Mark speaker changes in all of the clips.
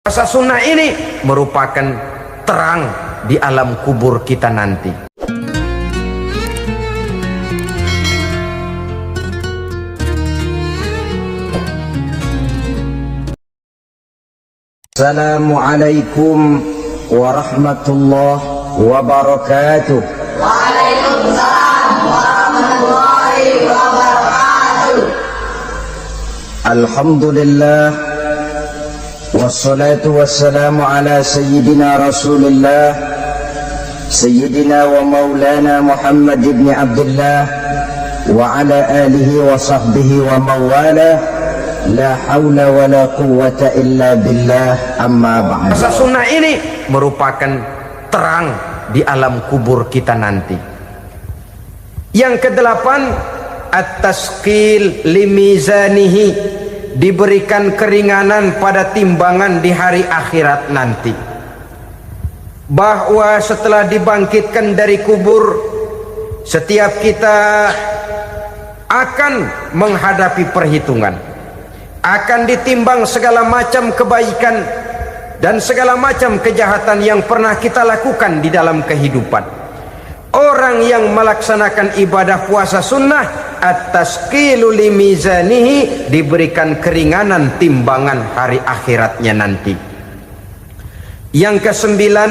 Speaker 1: Puasa sunnah ini merupakan terang di alam kubur kita nanti.
Speaker 2: Assalamualaikum warahmatullahi wabarakatuh.
Speaker 3: Waalaikumsalam warahmatullahi wabarakatuh.
Speaker 2: Alhamdulillah wassalatu wassalamu ala sayyidina Rasulillah sayyidina wa maulana Muhammad ibn Abdullah wa ala alihi wa sahbihi wa mawala. La haula wa la quwwata illa billah, amma ba'd.
Speaker 1: Puasa sunnah ini merupakan terang di alam kubur kita nanti. Yang kedelapan, at-tasqil limizanihi, diberikan keringanan pada timbangan di hari akhirat nanti. Bahwa setelah dibangkitkan dari kubur, setiap kita akan menghadapi perhitungan, akan ditimbang segala macam kebaikan dan segala macam kejahatan yang pernah kita lakukan di dalam kehidupan. Orang yang melaksanakan ibadah puasa sunnah, at-tasqilu limizanihi, diberikan keringanan timbangan hari akhiratnya nanti. Yang kesembilan,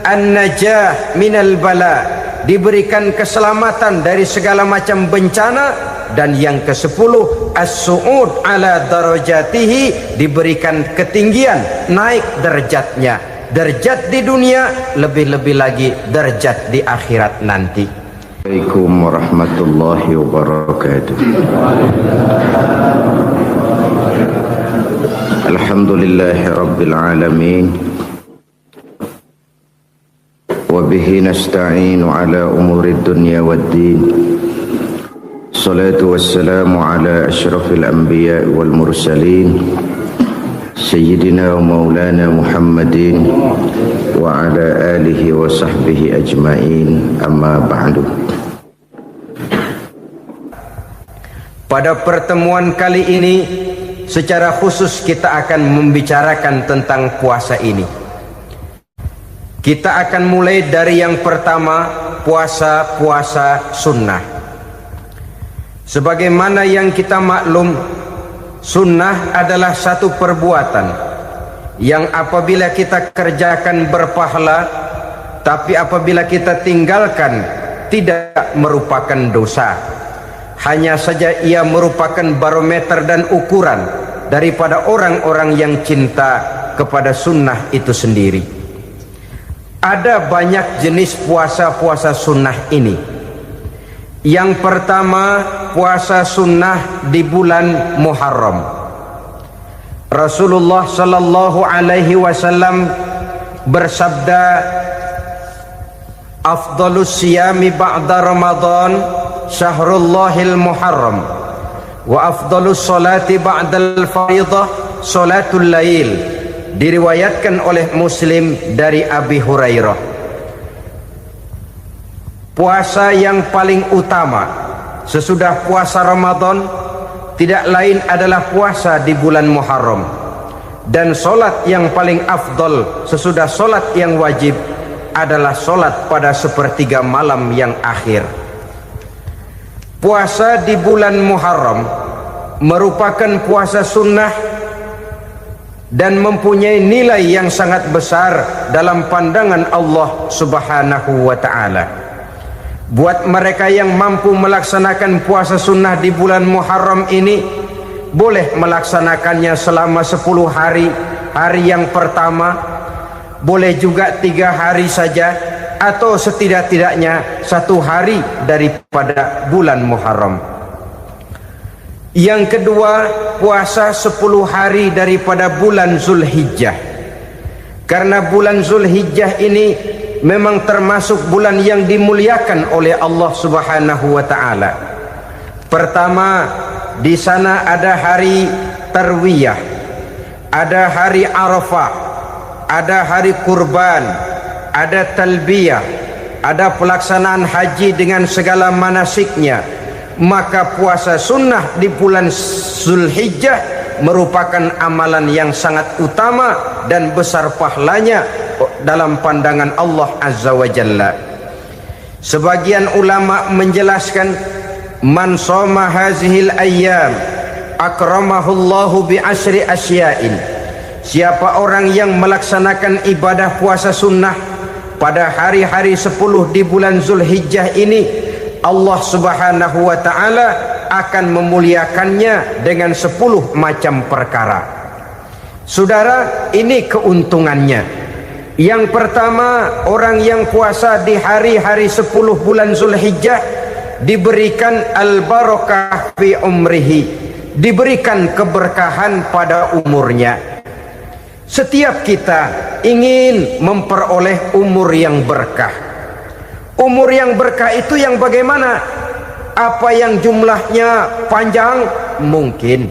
Speaker 1: an-najah minal bala, diberikan keselamatan dari segala macam bencana. Dan yang ke-10, as-su'ud ala darajatihi, diberikan ketinggian, naik derajatnya, derajat di dunia, lebih-lebih lagi derajat di akhirat nanti.
Speaker 2: Assalamualaikum warahmatullahi wabarakatuh. Alhamdulillahi rabbil alamin, wa bihi nasta'inu ala umurid dunya waddin. Salatu wassalamu ala ashrafil anbiya wal mursalin sayyidina wa maulana Muhammadin wa ala alihi wa sahbihi ajmain, amma ba'du.
Speaker 1: Pada pertemuan kali ini secara khusus kita akan membicarakan tentang puasa ini. Kita akan mulai dari yang pertama, puasa sunnah. Sebagaimana yang kita maklum, sunnah adalah satu perbuatan yang apabila kita kerjakan berpahala, tapi apabila kita tinggalkan tidak merupakan dosa. Hanya saja ia merupakan barometer dan ukuran daripada orang-orang yang cinta kepada sunnah itu sendiri. Ada banyak jenis puasa sunnah ini. Yang pertama, puasa sunnah di bulan Muharram. Rasulullah sallallahu alaihi wasallam bersabda, afdalus siyami ba'da Ramadan syahrullahil Muharram, wa afdalus salati ba'dal faridah salatul lail. Diriwayatkan oleh Muslim dari Abi Hurairah. Puasa yang paling utama sesudah puasa Ramadan tidak lain adalah puasa di bulan Muharram. Dan solat yang paling afdol sesudah solat yang wajib adalah solat pada sepertiga malam yang akhir. Puasa di bulan Muharram merupakan puasa sunnah dan mempunyai nilai yang sangat besar dalam pandangan Allah Subhanahu wa ta'ala. Buat mereka yang mampu melaksanakan puasa sunnah di bulan Muharram ini, boleh melaksanakannya selama 10 hari. Hari yang pertama, boleh juga 3 hari saja, atau setidak-tidaknya 1 hari daripada bulan Muharram. Yang kedua, puasa 10 hari daripada bulan Zulhijjah. Karena bulan Zulhijjah ini memang termasuk bulan yang dimuliakan oleh Allah Subhanahu wa ta'ala. Pertama, di sana ada hari Tarwiyah, ada hari Arafah, ada hari kurban, ada talbiyah, ada pelaksanaan haji dengan segala manasiknya. Maka puasa sunnah di bulan Zulhijjah merupakan amalan yang sangat utama dan besar pahalanya dalam pandangan Allah Azza wa Jalla. Sebagian ulama menjelaskan, man shoma hazihil ayyam akramahullahu bi asyri asya'in. Siapa orang yang melaksanakan ibadah puasa sunnah pada hari-hari 10 di bulan Zulhijjah ini, Allah Subhanahu wa ta'ala akan memuliakannya dengan 10 macam perkara. Saudara, ini keuntungannya. Yang pertama, orang yang puasa di hari-hari 10 bulan Zulhijjah diberikan al-barakah fi umrihi, diberikan keberkahan pada umurnya. Setiap kita ingin memperoleh umur yang berkah. Umur yang berkah itu yang bagaimana? Apa yang jumlahnya panjang? Mungkin.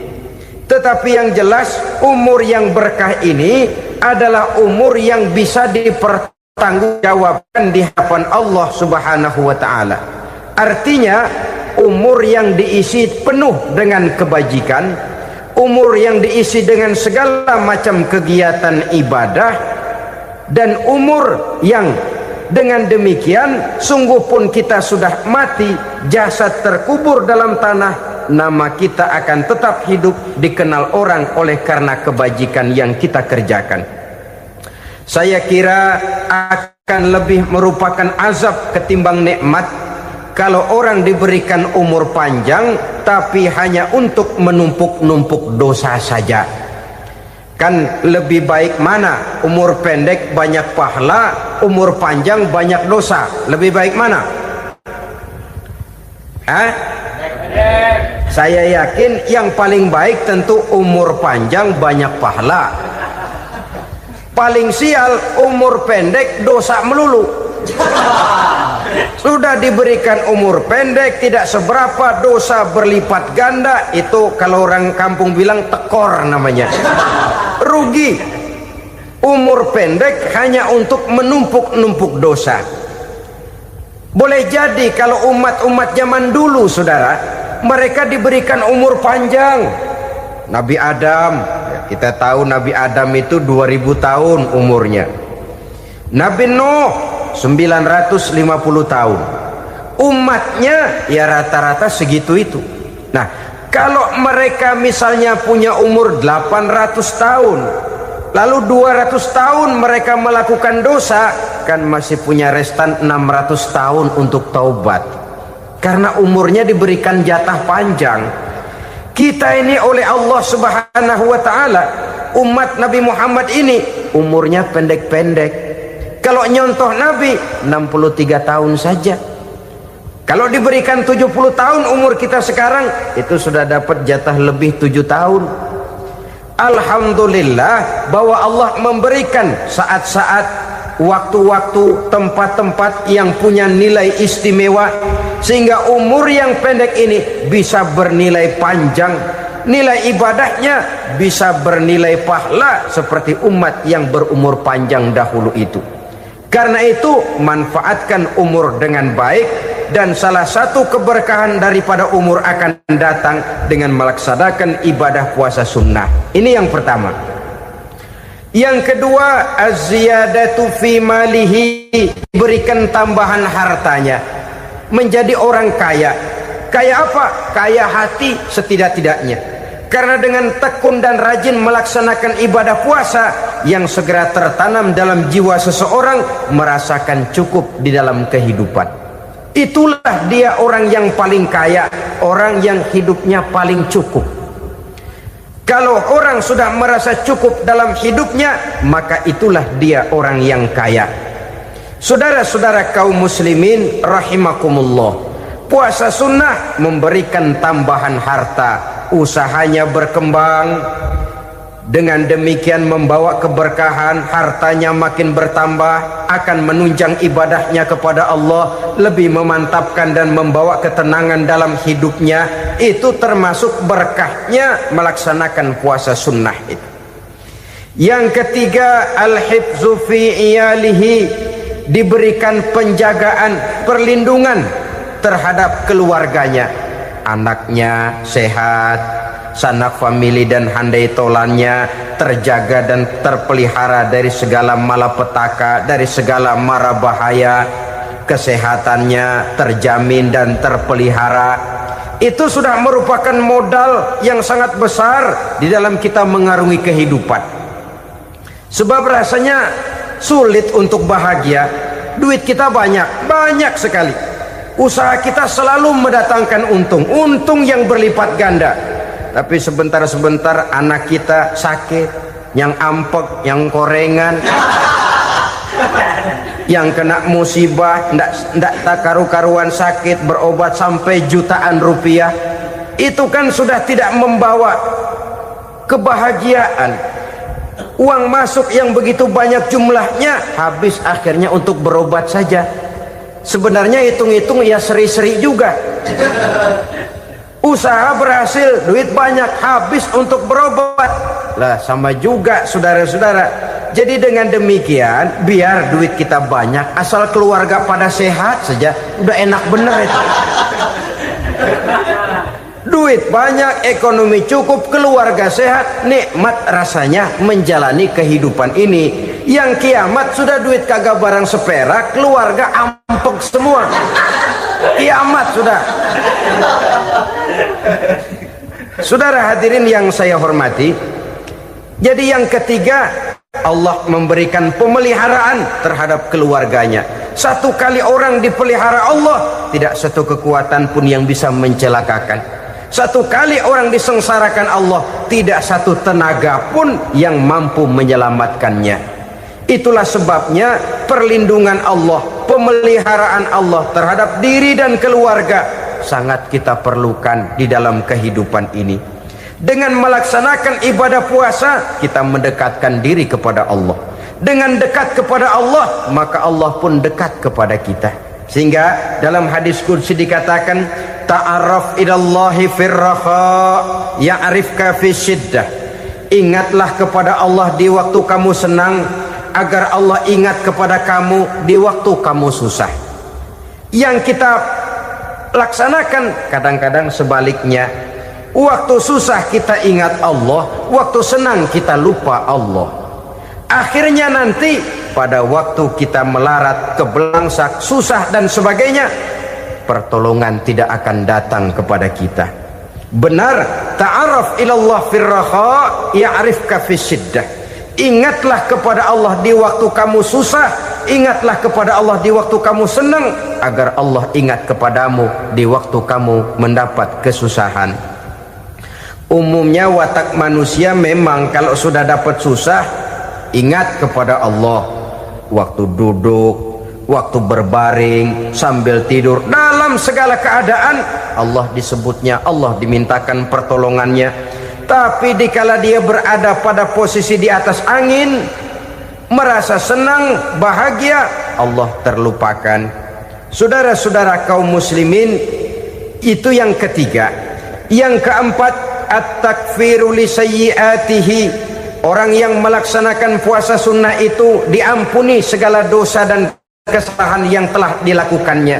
Speaker 1: Tetapi yang jelas, umur yang berkah ini adalah umur yang bisa dipertanggungjawabkan di hadapan Allah Subhanahu wa ta'ala. Artinya, umur yang diisi penuh dengan kebajikan, umur yang diisi dengan segala macam kegiatan ibadah, dan umur yang dengan demikian sungguh pun kita sudah mati, jasad terkubur dalam tanah, nama kita akan tetap hidup, dikenal orang oleh karena kebajikan yang kita kerjakan. Saya kira akan lebih merupakan azab ketimbang nikmat kalau orang diberikan umur panjang tapi hanya untuk menumpuk-numpuk dosa saja. Kan lebih baik mana? Umur pendek banyak pahala, umur panjang banyak dosa. Lebih baik mana? Saya yakin yang paling baik tentu umur panjang banyak pahala. Paling sial umur pendek dosa melulu. Sudah diberikan umur pendek tidak seberapa, dosa berlipat ganda. Itu kalau orang kampung bilang tekor namanya. Rugi. Umur pendek hanya untuk menumpuk-numpuk dosa. Boleh jadi kalau umat-umat zaman dulu, saudara, mereka diberikan umur panjang. Nabi Adam, kita tahu Nabi Adam itu 2000 tahun umurnya. Nabi Nuh 950 tahun. Umatnya ya rata-rata segitu itu. Nah, kalau mereka misalnya punya umur 800 tahun, lalu 200 tahun mereka melakukan dosa, kan masih punya restan 600 tahun untuk taubat. Karena umurnya diberikan jatah panjang. Kita ini oleh Allah Subhanahu wa ta'ala, umat Nabi Muhammad ini umurnya pendek-pendek. Kalau nyontoh Nabi 63 tahun saja. Kalau diberikan 70 tahun umur kita sekarang, itu sudah dapat jatah lebih 7 tahun. Alhamdulillah bahwa Allah memberikan saat-saat, waktu-waktu, tempat-tempat yang punya nilai istimewa, sehingga umur yang pendek ini bisa bernilai panjang, nilai ibadahnya bisa bernilai pahala seperti umat yang berumur panjang dahulu itu. Karena itu manfaatkan umur dengan baik, dan salah satu keberkahan daripada umur akan datang dengan melaksanakan ibadah puasa sunnah. Ini yang pertama. Yang kedua, az-ziyadatu fi malihi, berikan tambahan hartanya, menjadi orang kaya. Kaya apa? Kaya hati setidak-tidaknya. Karena dengan tekun dan rajin melaksanakan ibadah puasa, yang segera tertanam dalam jiwa seseorang merasakan cukup di dalam kehidupan. Itulah dia orang yang paling kaya, orang yang hidupnya paling cukup. Kalau orang sudah merasa cukup dalam hidupnya, maka itulah dia orang yang kaya. Saudara-saudara kaum muslimin rahimakumullah, puasa sunnah memberikan tambahan harta, usahanya berkembang, dengan demikian membawa keberkahan, hartanya makin bertambah, akan menunjang ibadahnya kepada Allah, lebih memantapkan dan membawa ketenangan dalam hidupnya. Itu termasuk berkahnya melaksanakan puasa sunnah itu. Yang ketiga, al-hifzu fi iyalihi, diberikan penjagaan, perlindungan terhadap keluarganya, anaknya sehat, sanak famili dan handai tolannya terjaga dan terpelihara dari segala malapetaka, dari segala mara bahaya, kesehatannya terjamin dan terpelihara. Itu sudah merupakan modal yang sangat besar di dalam kita mengarungi kehidupan. Sebab rasanya sulit untuk bahagia, duit kita banyak sekali, usaha kita selalu mendatangkan untung yang berlipat ganda, tapi sebentar-sebentar anak kita sakit, yang ampek, yang korengan, yang kena musibah, ndak tak karu-karuan sakit, berobat sampai jutaan rupiah. Itu kan sudah tidak membawa kebahagiaan. Uang masuk yang begitu banyak jumlahnya, habis akhirnya untuk berobat saja. Sebenarnya hitung-hitung ya seri-seri juga. Usaha berhasil, duit banyak, habis untuk berobat. Lah sama juga saudara-saudara. Jadi dengan demikian, biar duit kita banyak, asal keluarga pada sehat saja, udah enak bener itu. Duit banyak, ekonomi cukup, keluarga sehat, nikmat rasanya menjalani kehidupan ini. Yang kiamat sudah duit kagak barang seperak, keluarga ampek semua. Kiamat sudah. Saudara hadirin yang saya hormati, jadi yang ketiga, Allah memberikan pemeliharaan terhadap keluarganya. Satu kali orang dipelihara Allah, tidak satu kekuatan pun yang bisa mencelakakan. Satu kali orang disengsarakan Allah, tidak satu tenaga pun yang mampu menyelamatkannya. Itulah sebabnya perlindungan Allah, pemeliharaan Allah terhadap diri dan keluarga sangat kita perlukan di dalam kehidupan ini. Dengan melaksanakan ibadah puasa, kita mendekatkan diri kepada Allah. Dengan dekat kepada Allah, maka Allah pun dekat kepada kita. Sehingga dalam hadis qudsi dikatakan, ta'arraf ilallahi firraha ya'rifka fi syiddah. Ingatlah kepada Allah di waktu kamu senang, agar Allah ingat kepada kamu di waktu kamu susah. Yang kita laksanakan kadang-kadang sebaliknya. Waktu susah kita ingat Allah, waktu senang kita lupa Allah. Akhirnya nanti pada waktu kita melarat, kebelangsak, susah dan sebagainya, pertolongan tidak akan datang kepada kita. Benar, ta'arraf ilallah firraha ya'rifka fi syiddah. Ingatlah kepada Allah di waktu kamu susah, ingatlah kepada Allah di waktu kamu senang, agar Allah ingat kepadamu di waktu kamu mendapat kesusahan. Umumnya watak manusia memang kalau sudah dapat susah, ingat kepada Allah. Waktu duduk, waktu berbaring, sambil tidur, dalam segala keadaan Allah disebutnya, Allah dimintakan pertolongannya. Tapi dikala dia berada pada posisi di atas angin, merasa senang, bahagia, Allah terlupakan. Saudara-saudara kaum muslimin, itu yang ketiga. Yang keempat, at-takfiru li sayyiatihi. Orang yang melaksanakan puasa sunnah itu diampuni segala dosa dan kesalahan yang telah dilakukannya.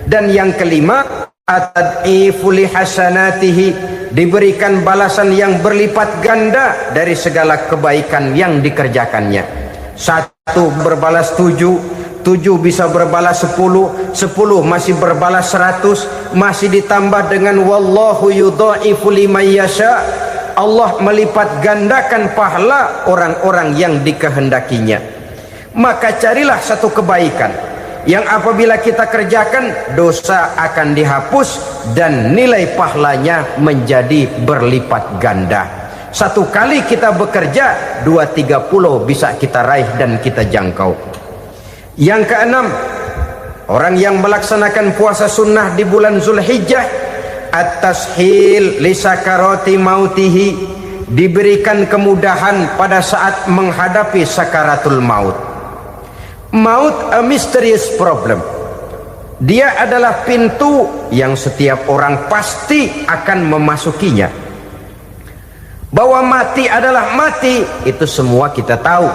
Speaker 1: Dan yang kelima, at-tad'ifu li hasanatihi, diberikan balasan yang berlipat ganda dari segala kebaikan yang dikerjakannya. Satu berbalas 7, 7 bisa berbalas 10, 10 masih berbalas 100, masih ditambah dengan wallahu yudha'ifu liman yasha. Allah melipat gandakan pahala orang-orang yang dikehendakinya. Maka carilah satu kebaikan yang apabila kita kerjakan, dosa akan dihapus dan nilai pahalanya menjadi berlipat ganda. Satu kali kita bekerja, 2-3 pulau bisa kita raih dan kita jangkau. Yang keenam, orang yang melaksanakan puasa sunnah di bulan Zulhijjah, at-tashil li sakarati mautihi, diberikan kemudahan pada saat menghadapi sakaratul maut. Maut a mysterious problem. Dia adalah pintu yang setiap orang pasti akan memasukinya. Bahwa mati adalah mati, itu semua kita tahu.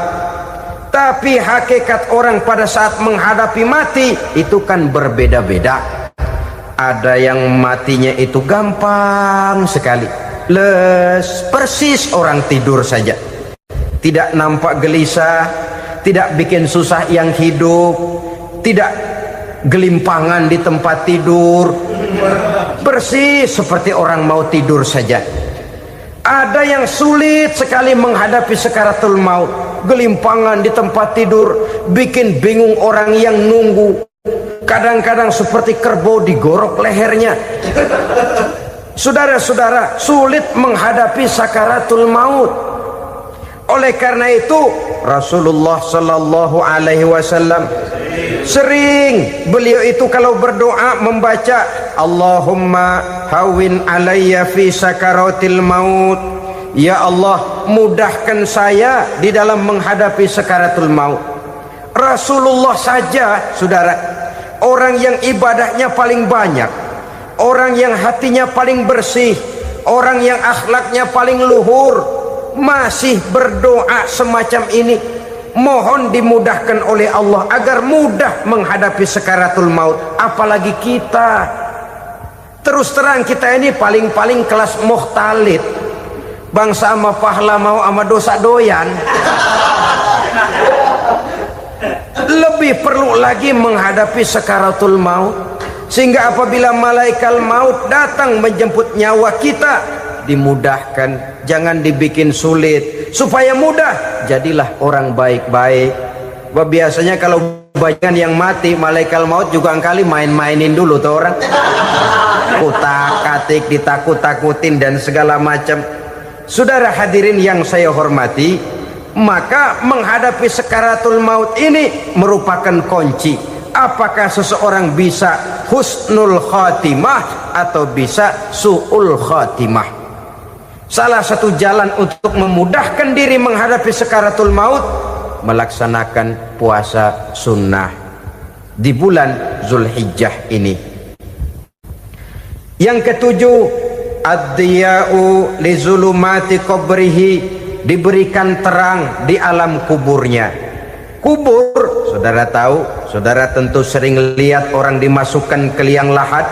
Speaker 1: Tapi hakikat orang pada saat menghadapi mati itu kan berbeda-beda. Ada yang matinya itu gampang sekali, persis orang tidur saja. Tidak nampak gelisah, tidak bikin susah yang hidup, tidak gelimpangan di tempat tidur, persis seperti orang mau tidur saja. Ada yang sulit sekali menghadapi sakaratul maut, gelimpangan di tempat tidur, bikin bingung orang yang nunggu. Kadang-kadang seperti kerbau digorok lehernya. Saudara-saudara, sulit menghadapi sakaratul maut. Oleh karena itu Rasulullah sallallahu alaihi wasallam sering beliau itu kalau berdoa membaca Allahumma hawin alayya fi sakaratil maut. Ya Allah, mudahkan saya di dalam menghadapi sakaratul maut. Rasulullah saja, saudara, orang yang ibadahnya paling banyak, orang yang hatinya paling bersih, orang yang akhlaknya paling luhur, masih berdoa semacam ini. Mohon dimudahkan oleh Allah agar mudah menghadapi sakaratul maut. Apalagi kita, terus terang kita ini paling-paling kelas muhtalid, bangsa sama pahala mau sama dosa doyan. Lebih perlu lagi menghadapi sakaratul maut, sehingga apabila malaikat maut datang menjemput nyawa kita, dimudahkan, jangan dibikin sulit, supaya mudah. Jadilah orang baik-baik. Biasanya kalau banyak yang mati, malaikat maut juga kali main-mainin dulu tuh orang, kutak-katik, ditakut-takutin dan segala macam. Saudara hadirin yang saya hormati, maka menghadapi sakaratul maut ini merupakan kunci. Apakah seseorang bisa husnul khatimah atau bisa su'ul khatimah? Salah satu jalan untuk memudahkan diri menghadapi sakaratul maut, melaksanakan puasa sunnah di bulan Zulhijjah ini. Yang ketujuh, ad-diya'u li zulumati qabrihi, diberikan terang di alam kuburnya. Kubur, saudara tahu, saudara tentu sering lihat orang dimasukkan ke liang lahat,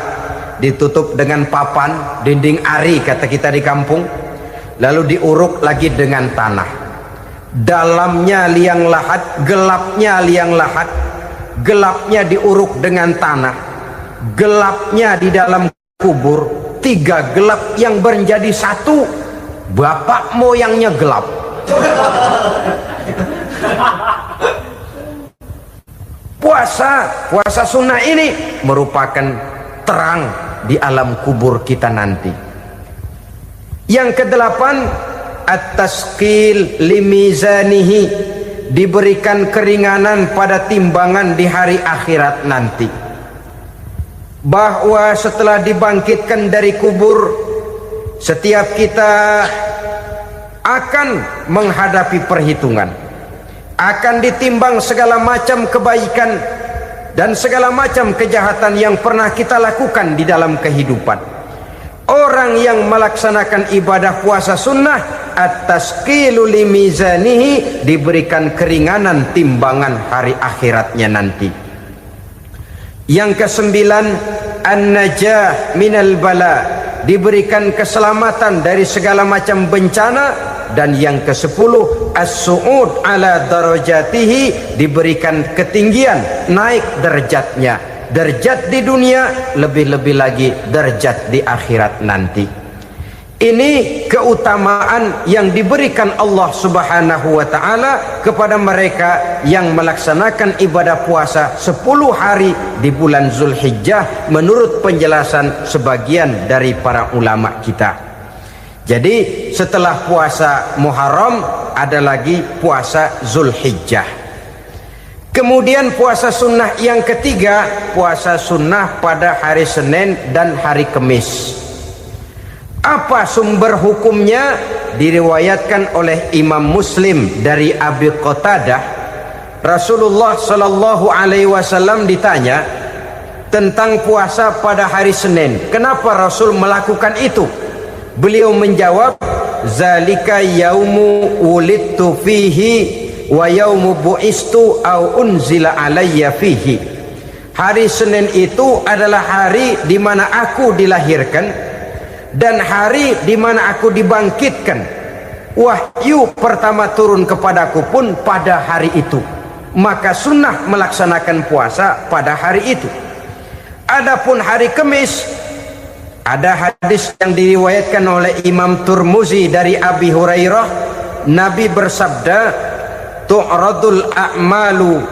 Speaker 1: ditutup dengan papan, dinding ari kata kita di kampung, lalu diuruk lagi dengan tanah. Dalamnya liang lahat, gelapnya liang lahat, gelapnya diuruk dengan tanah, gelapnya di dalam kubur, tiga gelap yang menjadi satu. Bapak moyangnya gelap. Puasa sunnah ini merupakan terang di alam kubur kita nanti. Yang kedelapan, at-tasqil limizanihi, diberikan keringanan pada timbangan di hari akhirat nanti. Bahwa setelah dibangkitkan dari kubur, setiap kita akan menghadapi perhitungan, akan ditimbang segala macam kebaikan dan segala macam kejahatan yang pernah kita lakukan di dalam kehidupan. Orang yang melaksanakan ibadah puasa sunnah, at-tasqilu limizanihi, diberikan keringanan timbangan hari akhiratnya nanti. Yang kesembilan, an-najah minal bala, diberikan keselamatan dari segala macam bencana. Dan yang ke-10, as-su'ud ala darajatihi, diberikan ketinggian, naik derajatnya, derajat di dunia, lebih-lebih lagi derajat di akhirat nanti. Ini keutamaan yang diberikan Allah Subhanahu wa ta'ala kepada mereka yang melaksanakan ibadah puasa 10 hari di bulan Zulhijjah menurut penjelasan sebagian dari para ulama kita. Jadi setelah puasa Muharram ada lagi puasa Zulhijjah. Kemudian puasa sunnah yang ketiga, puasa sunnah pada hari Senin dan hari Kamis. Apa sumber hukumnya? Diriwayatkan oleh Imam Muslim dari Abi Qatadah, Rasulullah sallallahu alaihi wasallam ditanya tentang puasa pada hari Senin. Kenapa Rasul melakukan itu? Beliau menjawab, zalika yaumu wulidtu fihi wa yaumu bu'istu au unzila alayya fihi. Hari Senin itu adalah hari di mana aku dilahirkan, dan hari di mana aku dibangkitkan. Wahyu pertama turun kepadaku pun pada hari itu, maka sunnah melaksanakan puasa pada hari itu. Adapun hari Kamis, ada hadis yang diriwayatkan oleh Imam Turmuzi dari Abi Hurairah, Nabi bersabda, tu'radul a'malu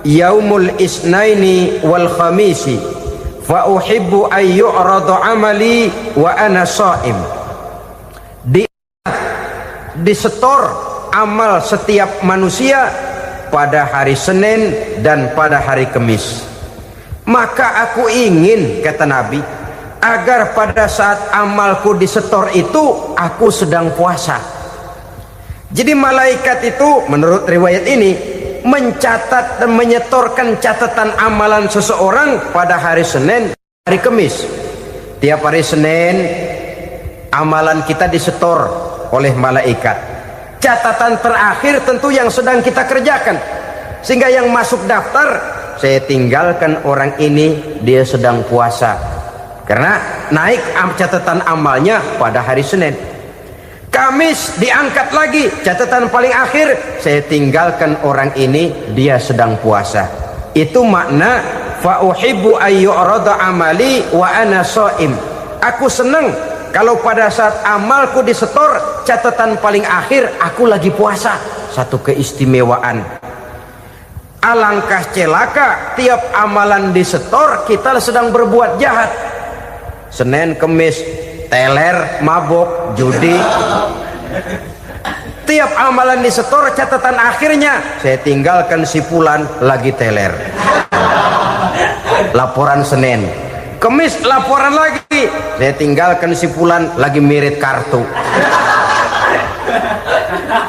Speaker 1: yaumul isnaini wal khamisi fa uhibbu an yu'radu amali wa ana sha'im. Disetor amal setiap manusia pada hari Senin dan pada hari Kamis. Maka aku ingin, kata Nabi, agar pada saat amalku disetor itu aku sedang puasa. Jadi malaikat itu menurut riwayat ini mencatat dan menyetorkan catatan amalan seseorang pada hari Senin, hari Kamis. Tiap hari Senin amalan kita disetor oleh malaikat. Catatan terakhir tentu yang sedang kita kerjakan, sehingga yang masuk daftar, saya tinggalkan orang ini, dia sedang puasa, karena naik catatan amalnya pada hari Senin. Kamis diangkat lagi, catatan paling akhir, saya tinggalkan orang ini, dia sedang puasa. Itu makna fa uhibbu ayyurada amali wa ana shaim. Aku senang kalau pada saat amalku disetor, catatan paling akhir aku lagi puasa. Satu keistimewaan. Alangkah celaka tiap amalan disetor kita sedang berbuat jahat. Senin, Kamis, teler, mabok, judi. Tiap amalan disetor, catatan akhirnya saya tinggalkan si fulan lagi teler. Laporan Senin. Kamis laporan lagi, saya tinggalkan si fulan lagi mirit kartu.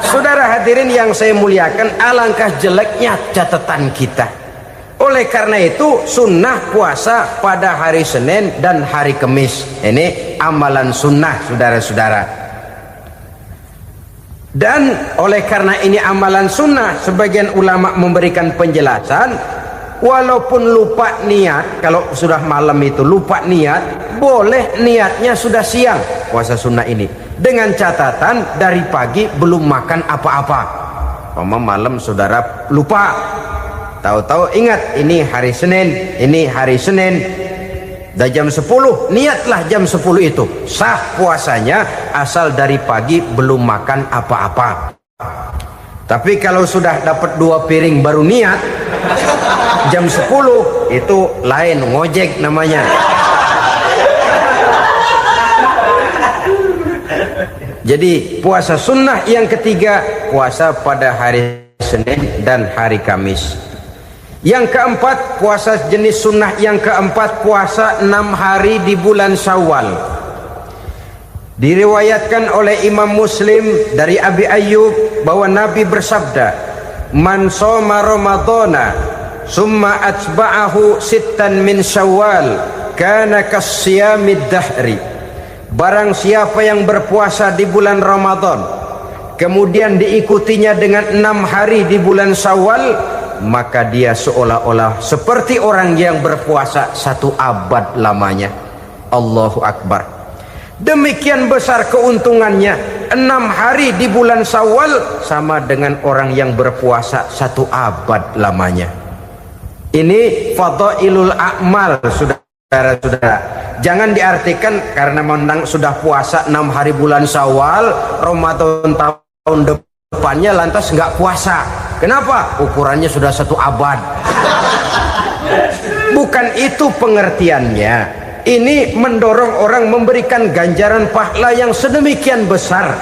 Speaker 1: Saudara hadirin yang saya muliakan, alangkah jeleknya catatan kita. Oleh karena itu sunnah puasa pada hari Senin dan hari Kamis. Ini amalan sunnah, saudara-saudara. Dan oleh karena ini amalan sunnah, sebagian ulama memberikan penjelasan, walaupun lupa niat, kalau sudah malam itu lupa niat, boleh niatnya sudah siang puasa sunnah ini, dengan catatan dari pagi belum makan apa-apa. Malam saudara lupa, tahu-tahu ingat ini hari Senin, ini hari Senin, dah jam 10, niatlah jam 10 itu, sah puasanya asal dari pagi belum makan apa-apa. Tapi kalau sudah dapat 2 piring baru niat jam 10, itu lain, ngojek namanya. Jadi puasa sunnah yang ketiga, puasa pada hari Senin dan hari Kamis. Yang keempat, puasa jenis sunnah yang keempat, puasa 6 hari di bulan Syawal. Diriwayatkan oleh Imam Muslim dari Abi Ayyub bahwa Nabi bersabda, man shoma ramadhana summa atba'ahu sittan min Syawal kana kasyamid dahri. Barang siapa yang berpuasa di bulan Ramadan kemudian diikutinya dengan 6 hari di bulan Syawal, maka dia seolah-olah seperti orang yang berpuasa 1 abad lamanya. Allahu Akbar. Demikian besar keuntungannya. 6 hari di bulan Syawal sama dengan orang yang berpuasa 1 abad lamanya. Ini fadailul a'mal, saudara-saudara. Jangan diartikan karena memang sudah puasa 6 hari bulan Syawal, Ramadan tahun depannya lantas nggak puasa. Kenapa? Ukurannya sudah 1 abad. Bukan itu pengertiannya. Ini mendorong orang memberikan ganjaran pahala yang sedemikian besar.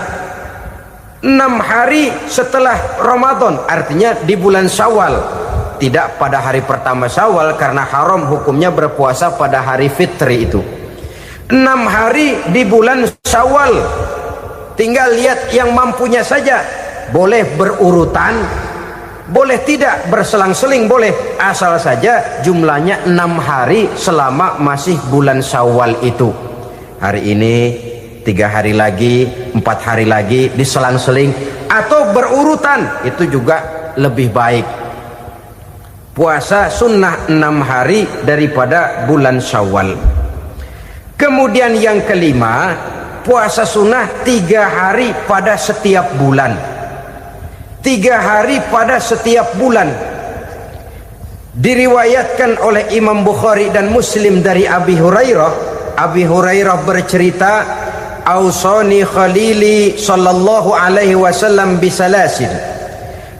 Speaker 1: 6 hari setelah Ramadan, artinya di bulan Syawal. Tidak pada hari pertama Syawal, karena haram hukumnya berpuasa pada hari fitri itu. 6 hari di bulan Syawal. Tinggal lihat yang mampunya saja. Boleh berurutan, boleh tidak berselang-seling, boleh, asal saja jumlahnya 6 hari selama masih bulan Syawal itu. Hari ini 3 hari lagi, 4 hari lagi, diselang-seling atau berurutan, itu juga lebih baik. Puasa sunnah 6 hari daripada bulan Syawal. Kemudian yang kelima, puasa sunnah 3 hari pada setiap bulan. 3 hari pada setiap bulan. Diriwayatkan oleh Imam Bukhari dan Muslim dari Abi Hurairah. Abi Hurairah bercerita, "Ausani khalili sallallahu alaihi wasallam bisalasin."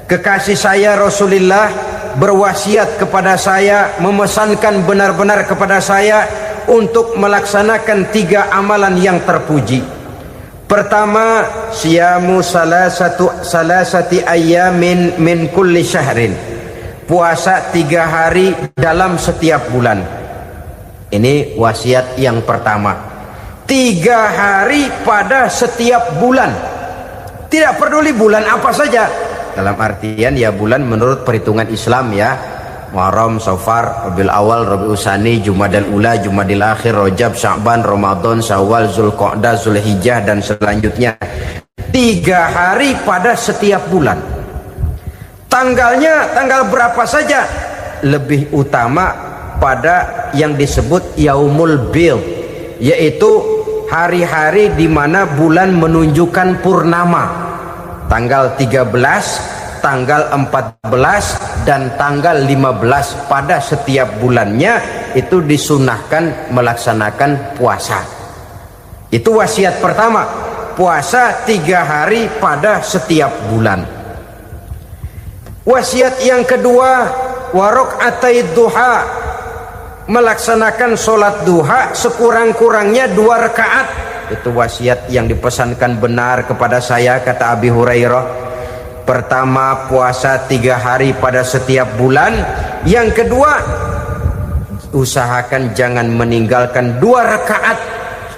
Speaker 1: Kekasih saya Rasulullah berwasiat kepada saya, memesankan benar-benar kepada saya untuk melaksanakan 3 amalan yang terpuji. Pertama, siyamu salasati ayyamin min kulli syahrin. Puasa 3 hari dalam setiap bulan. Ini wasiat yang pertama. 3 hari pada setiap bulan. Tidak peduli bulan apa saja. Dalam artian ya bulan menurut perhitungan Islam ya. Muharram, Safar, Rabiul Awal, Rabiul Tsani, Jumadal Ula, Jumadil Akhir, Rajab, Sya'ban, Ramadan, Syawal, Zulqa'dah, Zulhijjah dan selanjutnya. 3 hari pada setiap bulan. Tanggalnya tanggal berapa saja. Lebih utama pada yang disebut Yaumul Bid, yaitu hari-hari di mana bulan menunjukkan purnama. Tanggal 13, tanggal 14 dan tanggal 15 pada setiap bulannya itu disunahkan melaksanakan puasa. Itu wasiat pertama, puasa 3 hari pada setiap bulan. Wasiat yang kedua, waraqatai duha, melaksanakan sholat duha sekurang-kurangnya 2 rakaat. Itu wasiat yang dipesankan benar kepada saya, kata Abi Hurairah. Pertama, puasa 3 hari pada setiap bulan. Yang kedua, usahakan jangan meninggalkan 2 rakaat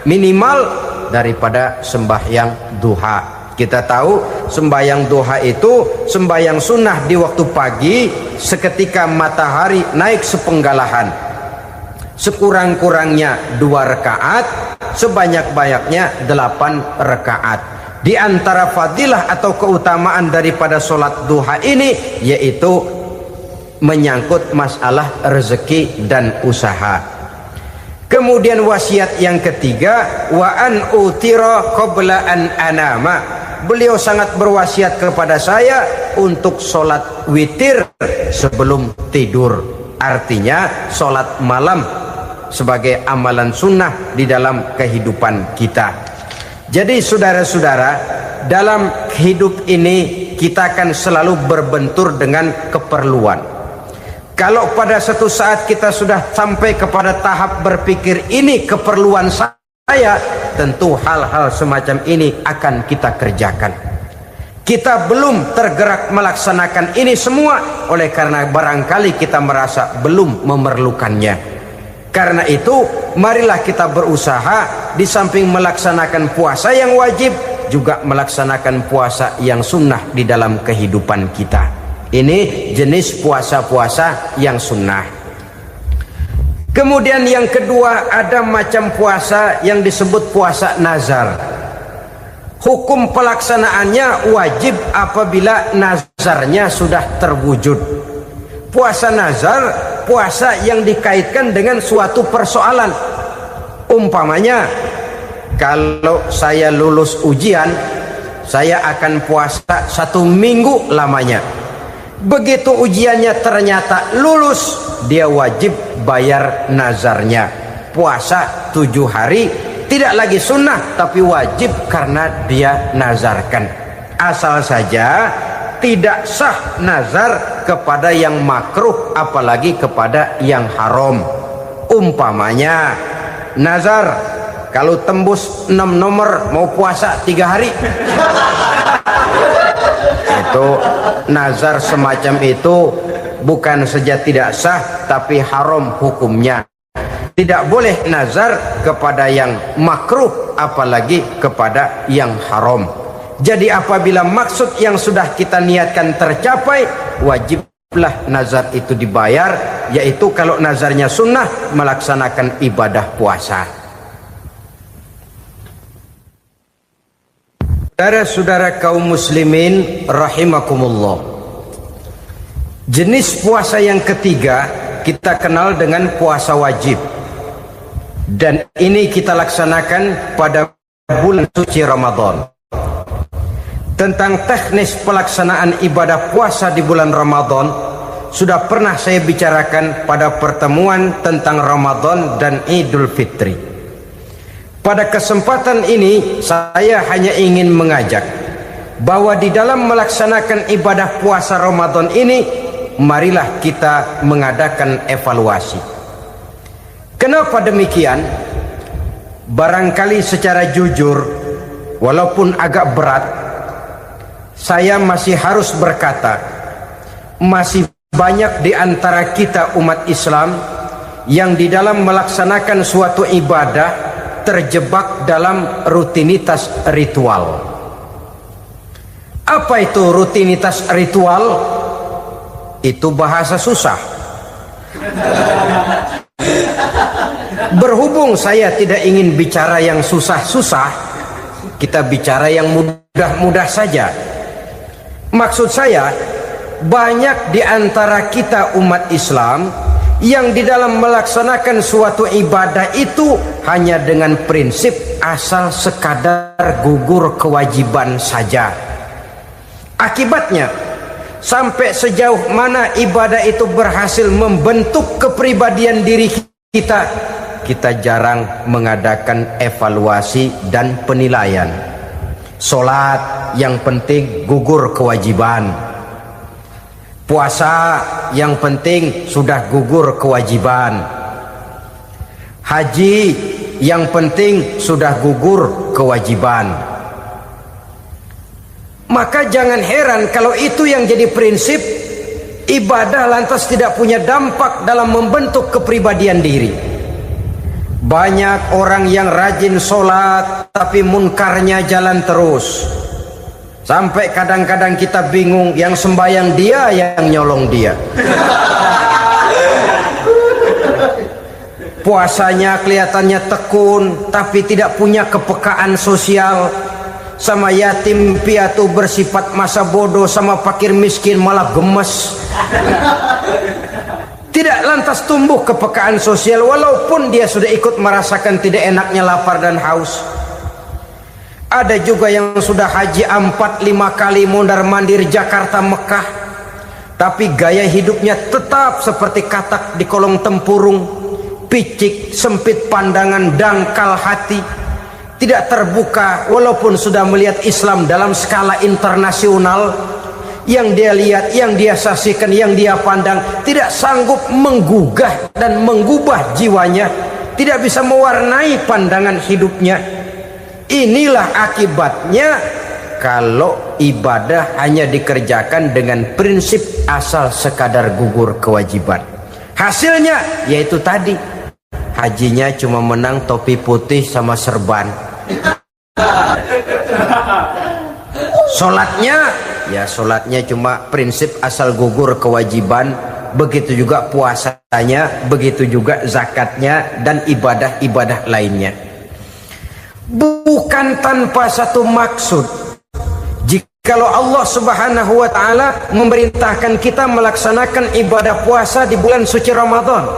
Speaker 1: minimal daripada sembahyang duha. Kita tahu sembahyang duha itu sembahyang sunnah di waktu pagi seketika matahari naik sepenggalahan. Sekurang-kurangnya 2 rakaat, sebanyak-banyaknya 8 rakaat. Di antara fadilah atau keutamaan daripada sholat duha ini yaitu menyangkut masalah rezeki dan usaha. Kemudian wasiat yang ketiga, wa an utira qabla an anama. Beliau sangat berwasiat kepada saya untuk sholat witir sebelum tidur. Artinya sholat malam sebagai amalan sunnah di dalam kehidupan kita. Jadi saudara-saudara, dalam hidup ini kita akan selalu berbentur dengan keperluan. Kalau pada suatu saat kita sudah sampai kepada tahap berpikir ini keperluan saya, tentu hal-hal semacam ini akan kita kerjakan. Kita belum tergerak melaksanakan ini semua oleh karena barangkali kita merasa belum memerlukannya. Karena itu marilah kita berusaha di samping melaksanakan puasa yang wajib juga melaksanakan puasa yang sunnah di dalam kehidupan kita. Ini jenis puasa-puasa yang sunnah. Kemudian yang kedua, ada macam puasa yang disebut puasa nazar. Hukum pelaksanaannya wajib apabila nazarnya sudah terwujud. Puasa nazar, puasa yang dikaitkan dengan suatu persoalan. Umpamanya, kalau saya lulus ujian, saya akan puasa 1 minggu lamanya. Begitu ujiannya ternyata lulus, dia wajib bayar nazarnya. Puasa 7 hari, tidak lagi sunnah tapi wajib karena dia nazarkan. Asal saja tidak sah nazar kepada yang makruh apalagi kepada yang haram. Umpamanya nazar kalau tembus 6 nomor mau puasa 3 hari. Itu nazar semacam itu bukan saja tidak sah tapi haram hukumnya. Tidak boleh nazar kepada yang makruh apalagi kepada yang haram. Jadi apabila maksud yang sudah kita niatkan tercapai, wajiblah nazar itu dibayar, yaitu kalau nazarnya sunnah melaksanakan ibadah puasa. Saudara-saudara kaum muslimin rahimakumullah. Jenis puasa yang ketiga kita kenal dengan puasa wajib. Dan ini kita laksanakan pada bulan suci Ramadan. Tentang teknis pelaksanaan ibadah puasa di bulan Ramadan sudah pernah saya bicarakan pada pertemuan tentang Ramadan dan Idul Fitri. Pada kesempatan ini saya hanya ingin mengajak bahwa di dalam melaksanakan ibadah puasa Ramadan ini, marilah kita mengadakan evaluasi. Kenapa demikian? Barangkali secara jujur, walaupun agak berat, saya masih harus berkata, masih banyak di antara kita umat Islam yang di dalam melaksanakan suatu ibadah terjebak dalam rutinitas ritual. Apa itu rutinitas ritual? Itu bahasa susah. Berhubung saya tidak ingin bicara yang susah-susah, kita bicara yang mudah-mudah saja. Maksud saya, banyak di antara kita umat Islam yang di dalam melaksanakan suatu ibadah itu hanya dengan prinsip asal sekadar gugur kewajiban saja. Akibatnya, sampai sejauh mana ibadah itu berhasil membentuk kepribadian diri kita jarang mengadakan evaluasi dan penilaian. Solat yang penting gugur kewajiban. Puasa yang penting sudah gugur kewajiban. Haji yang penting sudah gugur kewajiban. Maka jangan heran kalau itu yang jadi prinsip, ibadah lantas tidak punya dampak dalam membentuk kepribadian diri. Banyak orang yang rajin sholat tapi munkarnya jalan terus. Sampai kadang-kadang kita bingung, yang sembahyang dia, yang nyolong dia. Puasanya kelihatannya tekun tapi tidak punya kepekaan sosial. Sama yatim piatu bersifat masa bodoh, sama fakir miskin malah gemes. Tidak lantas tumbuh kepekaan sosial walaupun dia sudah ikut merasakan tidak enaknya lapar dan haus. Ada juga yang sudah haji 4-5 kali mondar-mandir Jakarta Mekah, tapi gaya hidupnya tetap seperti katak di kolong tempurung, picik, sempit pandangan, dangkal hati, tidak terbuka walaupun sudah melihat Islam dalam skala internasional. Yang dia lihat, yang dia saksikan, yang dia pandang tidak sanggup menggugah dan mengubah jiwanya, tidak bisa mewarnai pandangan hidupnya. Inilah akibatnya kalau ibadah hanya dikerjakan dengan prinsip asal sekadar gugur kewajiban. Hasilnya yaitu tadi, hajinya cuma menang topi putih sama serban. Sholatnya cuma prinsip asal gugur kewajiban. Begitu juga puasanya, begitu juga zakatnya dan ibadah-ibadah lainnya. Bukan tanpa satu maksud. Jikalau Allah Subhanahu wa ta'ala memerintahkan kita melaksanakan ibadah puasa di bulan suci Ramadan,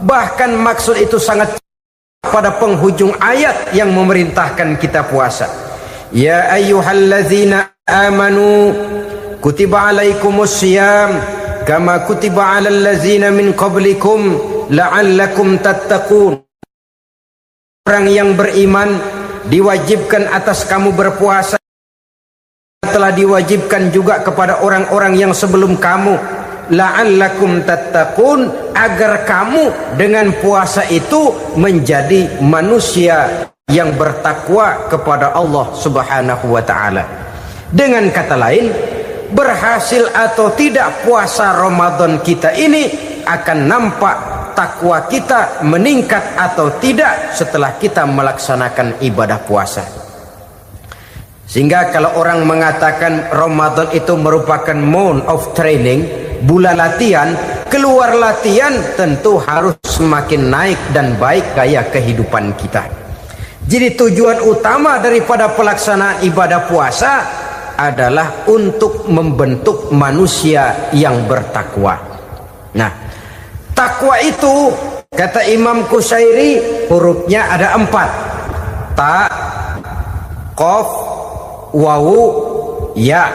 Speaker 1: bahkan maksud itu sangat pada penghujung ayat yang memerintahkan kita puasa. Ya ayyuhallazina amanu kutiba alaikumus syiyam kama kutiba alal ladzina min qablikum la'allakum tattaqun. Orang yang beriman diwajibkan atas kamu berpuasa, telah diwajibkan juga kepada orang-orang yang sebelum kamu, la'allakum tattaqun, agar kamu dengan puasa itu menjadi manusia yang bertakwa kepada Allah Subhanahu wa ta'ala. Dengan kata lain, berhasil atau tidak puasa Ramadan kita ini akan nampak takwa kita meningkat atau tidak setelah kita melaksanakan ibadah puasa. Sehingga kalau orang mengatakan Ramadan itu merupakan month of training, bulan latihan, keluar latihan tentu harus semakin naik dan baik gaya kehidupan kita. Jadi tujuan utama daripada pelaksanaan ibadah puasa adalah untuk membentuk manusia yang bertakwa. Nah, takwa itu Kata Imam Qusairi, hurufnya ada 4. Ta, qaf, wawu, ya.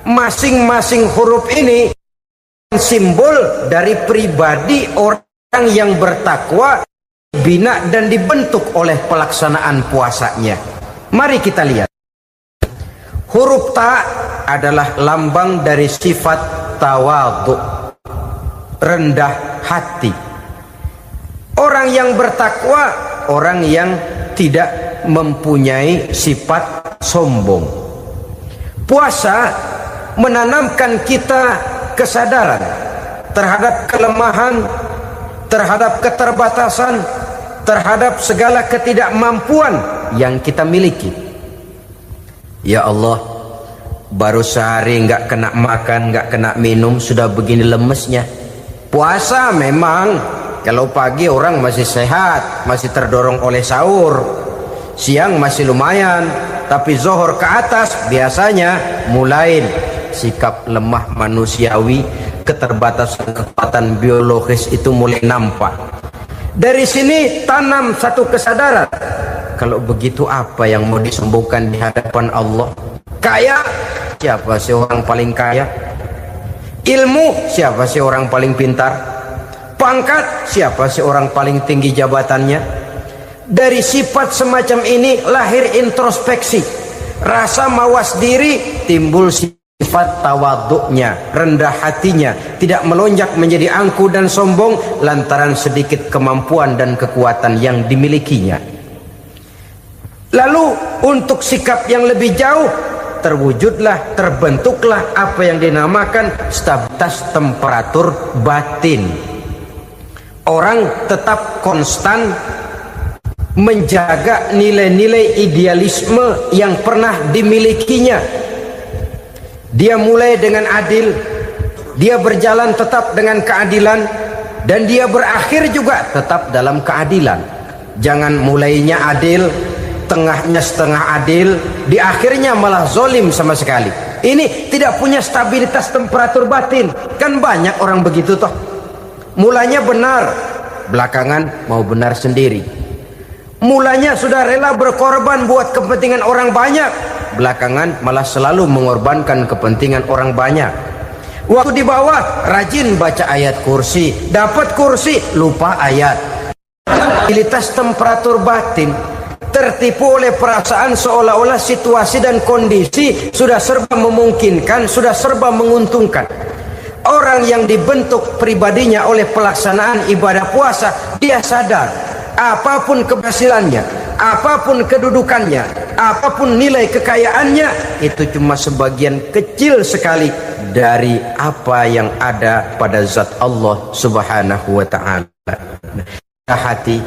Speaker 1: Masing-masing huruf ini simbol dari pribadi orang yang bertakwa, bina dan dibentuk oleh pelaksanaan puasanya. Mari kita lihat. Huruf ta adalah lambang dari sifat tawadhu, rendah hati. Orang yang bertakwa, orang yang tidak mempunyai sifat sombong. Puasa menanamkan kita kesadaran terhadap kelemahan, terhadap keterbatasan, terhadap segala ketidakmampuan yang kita miliki. Ya Allah, baru sehari nggak kena makan, nggak kena minum, sudah begini lemesnya. Puasa memang kalau pagi orang masih sehat, masih terdorong oleh sahur, siang masih lumayan, tapi zuhur ke atas biasanya mulai sikap lemah manusiawi, keterbatasan kekuatan biologis itu mulai nampak. Dari sini tanam satu kesadaran, kalau begitu apa yang mau disembuhkan di hadapan Allah? Kaya, siapa sih orang paling kaya? Ilmu, siapa sih orang paling pintar? Pangkat, siapa sih orang paling tinggi jabatannya? Dari sifat semacam ini lahir introspeksi, rasa mawas diri, timbul sifat tawaduknya, rendah hatinya, tidak melonjak menjadi angku dan sombong lantaran sedikit kemampuan dan kekuatan yang dimilikinya. Lalu untuk sikap yang lebih jauh, terwujudlah, terbentuklah apa yang dinamakan stabilitas temperatur batin. Orang tetap konstan menjaga nilai-nilai idealisme yang pernah dimilikinya. Dia mulai dengan adil, dia berjalan tetap dengan keadilan, dan dia berakhir juga tetap dalam keadilan. Jangan mulainya adil, tengahnya setengah adil, di akhirnya malah zolim sama sekali. Ini tidak punya stabilitas temperatur batin. Kan banyak orang begitu toh. Mulanya benar, belakangan mau benar sendiri. Mulanya sudah rela berkorban buat kepentingan orang banyak, belakangan malah selalu mengorbankan kepentingan orang banyak. Waktu di bawah rajin baca ayat kursi, dapat kursi lupa ayat. Stabilitas temperatur batin tertipu oleh perasaan seolah-olah situasi dan kondisi sudah serba memungkinkan, sudah serba menguntungkan. Orang yang dibentuk pribadinya oleh pelaksanaan ibadah puasa, dia sadar apapun keberhasilannya, apapun kedudukannya, apapun nilai kekayaannya, itu cuma sebagian kecil sekali dari apa yang ada pada zat Allah Subhanahu wa ta'ala. Hati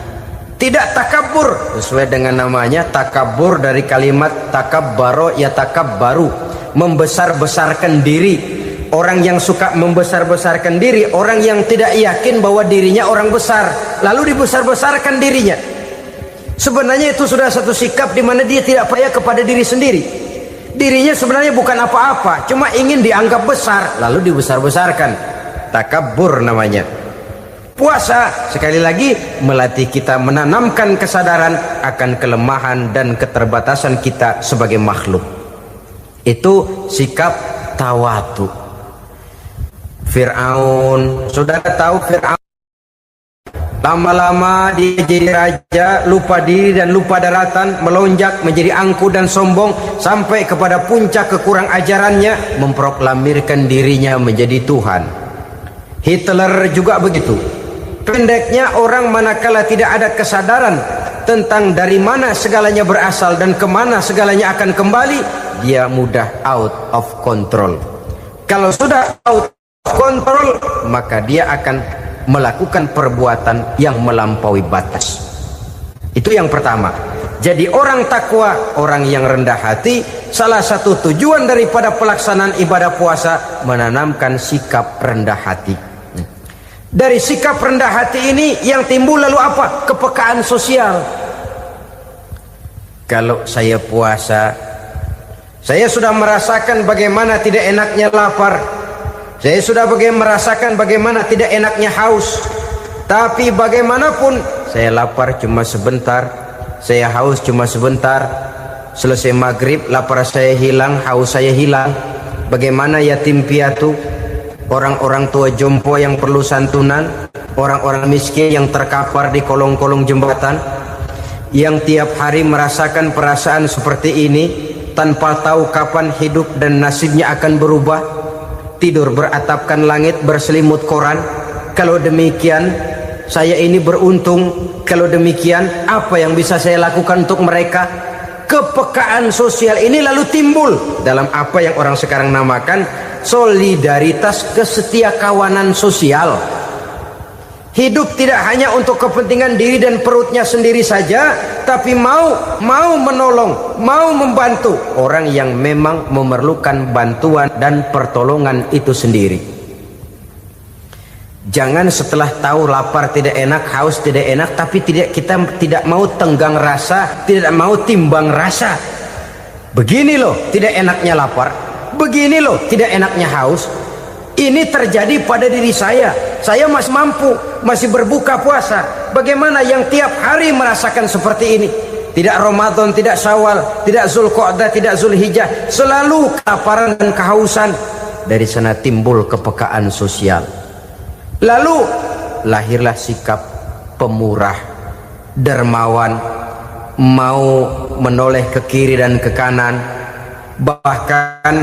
Speaker 1: tidak takabur, sesuai dengan namanya takabur dari kalimat takabbaro ya takabbaru, membesar-besarkan diri. Orang yang suka membesar-besarkan diri, orang yang tidak yakin bahwa dirinya orang besar, lalu dibesar-besarkan dirinya. Sebenarnya itu sudah satu sikap di mana dia tidak percaya kepada diri sendiri. Dirinya sebenarnya bukan apa-apa, cuma ingin dianggap besar, lalu dibesar-besarkan. Takabbur namanya. Puasa sekali lagi melatih kita menanamkan kesadaran akan kelemahan dan keterbatasan kita sebagai makhluk. Itu sikap tawadhu. Fir'aun, saudara tahu Fir'aun, lama-lama dia jadi raja, lupa diri dan lupa daratan, melonjak menjadi angku dan sombong sampai kepada puncak kekurang ajarannya, memproklamirkan dirinya menjadi Tuhan. Hitler juga begitu. Pendeknya, orang manakala tidak ada kesadaran tentang dari mana segalanya berasal dan kemana segalanya akan kembali, dia mudah out of control. Kalau sudah out kontrol, maka dia akan melakukan perbuatan yang melampaui batas. Itu yang pertama. Jadi orang takwa, orang yang rendah hati, salah satu tujuan daripada pelaksanaan ibadah puasa menanamkan sikap rendah hati. Dari sikap rendah hati ini yang timbul lalu apa? Kepekaan sosial. Kalau saya puasa, saya sudah merasakan bagaimana tidak enaknya lapar. Saya sudah merasakan bagaimana tidak enaknya haus. Tapi bagaimanapun saya lapar cuma sebentar, saya haus cuma sebentar. Selesai maghrib lapar saya hilang, haus saya hilang. Bagaimana yatim piatu, orang-orang tua jompo yang perlu santunan, orang-orang miskin yang terkapar di kolong-kolong jembatan, yang tiap hari merasakan perasaan seperti ini tanpa tahu kapan hidup dan nasibnya akan berubah. Tidur beratapkan langit, berselimut koran. Kalau demikian saya ini beruntung. Kalau demikian apa yang bisa saya lakukan untuk mereka? Kepekaan sosial ini lalu timbul dalam apa yang orang sekarang namakan solidaritas kesetiakawanan sosial. Hidup tidak hanya untuk kepentingan diri dan perutnya sendiri saja, tapi mau menolong, mau membantu orang yang memang memerlukan bantuan dan pertolongan itu sendiri. Jangan setelah tahu lapar tidak enak, haus tidak enak, tapi kita tidak mau tenggang rasa, tidak mau timbang rasa. Begini loh tidak enaknya lapar, begini loh tidak enaknya haus. Ini terjadi pada diri saya masih mampu, masih berbuka puasa. Bagaimana yang tiap hari merasakan seperti ini? Tidak Ramadan, tidak Syawal, tidak Zulqa'dah, tidak Zulhijjah, selalu kelaparan dan kehausan. Dari sana timbul kepekaan sosial. Lalu lahirlah sikap pemurah, dermawan, mau menoleh ke kiri dan ke kanan. Bahkan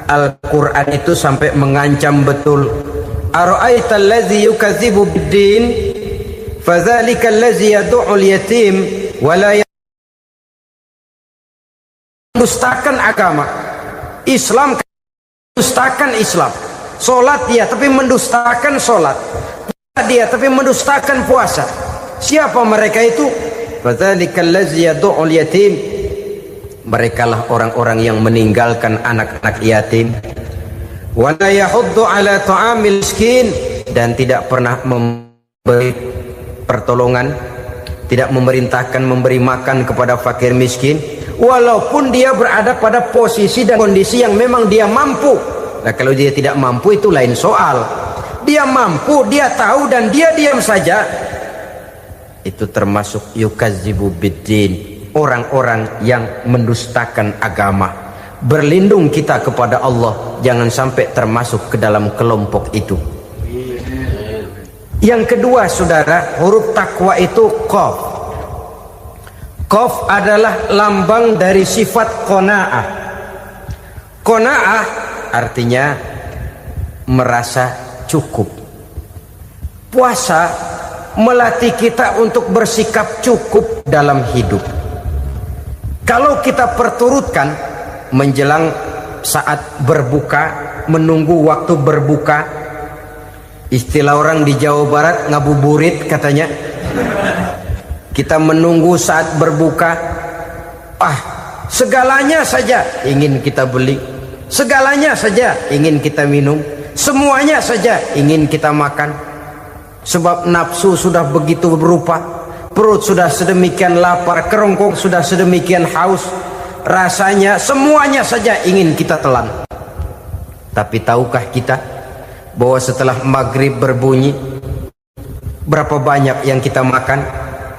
Speaker 1: Al-Quran itu sampai mengancam betul. Ara'aital ladzi yukadzibu bid-din fadzalika allazi yad'ul yatim wa la mendustakan agama. Islam mendustakan Islam. Solat dia tapi mendustakan solat, puasa dia tapi mendustakan puasa. Siapa mereka itu? Fadzalikal ladzi yad'ul yatim. Merekalah orang-orang yang meninggalkan anak-anak yatim. Wa la yahuddu ala ta'amil miskin, dan tidak pernah memberi pertolongan, tidak memerintahkan memberi makan kepada fakir miskin, walaupun dia berada pada posisi dan kondisi yang memang dia mampu. Nah, kalau dia tidak mampu itu lain soal. Dia mampu, dia tahu, dan dia diam saja. Itu termasuk yukadzibu biddin, orang-orang yang mendustakan agama. Berlindung kita kepada Allah, jangan sampai termasuk ke dalam kelompok itu. Yang kedua saudara, huruf takwa itu qaf. Qaf adalah lambang dari sifat qanaah. Qanaah artinya merasa cukup. Puasa melatih kita untuk bersikap cukup dalam hidup. Kalau kita perturutkan menjelang saat berbuka, menunggu waktu berbuka, istilah orang di Jawa Barat ngabuburit katanya, kita menunggu saat berbuka, segalanya saja ingin kita beli, segalanya saja ingin kita minum, semuanya saja ingin kita makan. Sebab nafsu sudah begitu berupa, perut sudah sedemikian lapar, kerongkong sudah sedemikian haus, rasanya semuanya saja ingin kita telan. Tapi tahukah kita bahwa setelah maghrib berbunyi, berapa banyak yang kita makan,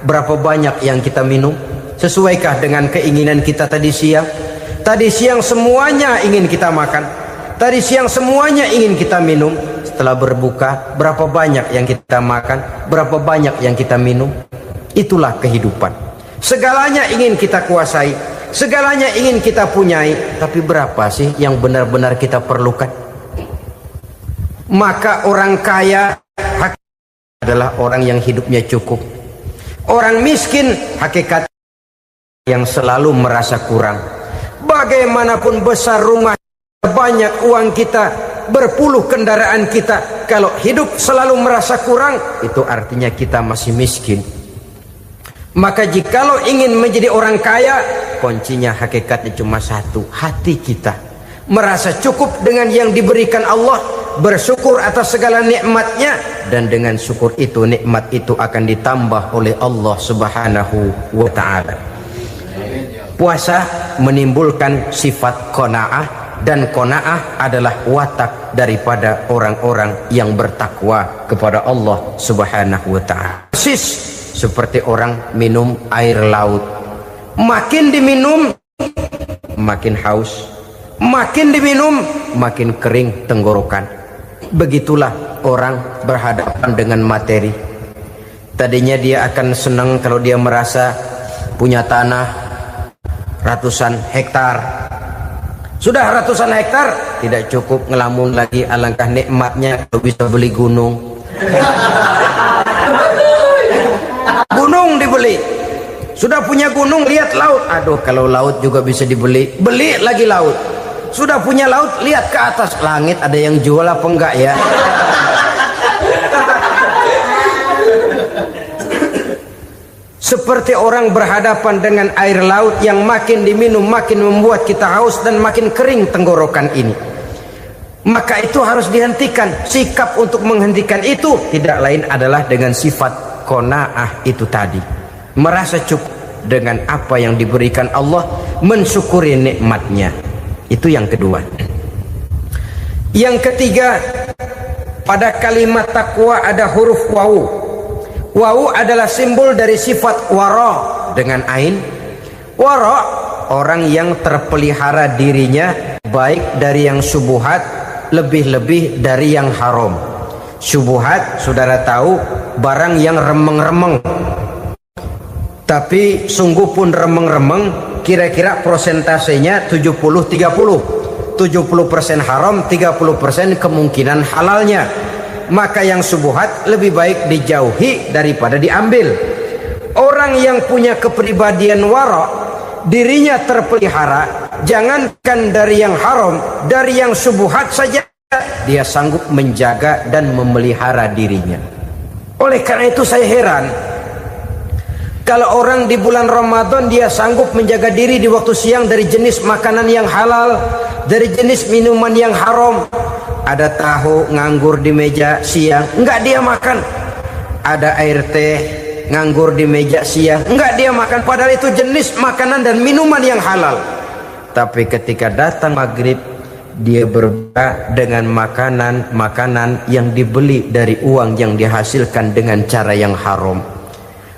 Speaker 1: berapa banyak yang kita minum? Sesuaikah dengan keinginan kita tadi siang? Tadi siang semuanya ingin kita makan, tadi siang semuanya ingin kita minum. Setelah berbuka, berapa banyak yang kita makan, berapa banyak yang kita minum? Itulah kehidupan. Segalanya ingin kita kuasai, segalanya ingin kita punyai, tapi berapa sih yang benar-benar kita perlukan? Maka orang kaya adalah orang yang hidupnya cukup. Orang miskin hakikat yang selalu merasa kurang. Bagaimanapun besar rumah, banyak uang kita, berpuluh kendaraan kita, kalau hidup selalu merasa kurang, itu artinya kita masih miskin. Maka jikalau ingin menjadi orang kaya, kuncinya hakikatnya cuma satu, hati kita merasa cukup dengan yang diberikan Allah, bersyukur atas segala nikmatnya, dan dengan syukur itu, nikmat itu akan ditambah oleh Allah Subhanahu wa ta'ala. Puasa menimbulkan sifat qanaah, dan qanaah adalah watak daripada orang-orang yang bertakwa kepada Allah Subhanahu wa ta'ala. Persis seperti orang minum air laut, makin diminum makin haus, makin diminum makin kering tenggorokan. Begitulah orang berhadapan dengan materi. Tadinya dia akan senang kalau dia merasa punya tanah ratusan hektar. Sudah ratusan hektar, tidak cukup ngelamun lagi, alangkah nikmatnya kalau bisa beli gunung. Gunung dibeli. Sudah punya gunung, lihat laut. Aduh, kalau laut juga bisa dibeli, beli lagi laut. Sudah punya laut, lihat ke atas langit, ada yang jual apa enggak ya? Seperti orang berhadapan dengan air laut yang makin diminum makin membuat kita haus dan makin kering tenggorokan ini. Maka itu harus dihentikan. Sikap untuk menghentikan itu tidak lain adalah dengan sifat qanaah itu tadi. Merasa cukup dengan apa yang diberikan Allah, mensyukuri nikmatnya. Itu yang kedua. Yang ketiga, pada kalimat takwa ada huruf wawu. Wawu adalah simbol dari sifat wara dengan ain. Wara, orang yang terpelihara dirinya baik dari yang syubhat, lebih-lebih dari yang haram. Syubhat, saudara tahu, barang yang remeng-remeng. Tapi sungguh pun remeng-remeng, kira-kira prosentasenya 70-30. 70% haram, 30% kemungkinan halalnya. Maka yang syubhat lebih baik dijauhi daripada diambil. Orang yang punya kepribadian wara, dirinya terpelihara, jangankan dari yang haram, dari yang syubhat saja dia sanggup menjaga dan memelihara dirinya. Oleh karena itu saya heran kalau orang di bulan Ramadan dia sanggup menjaga diri di waktu siang dari jenis makanan yang halal, dari jenis minuman yang haram. Ada tahu nganggur di meja siang, enggak dia makan. Ada air teh nganggur di meja siang, enggak dia makan. Padahal itu jenis makanan dan minuman yang halal. Tapi ketika datang maghrib, dia berbuka dengan makanan yang dibeli dari uang yang dihasilkan dengan cara yang haram.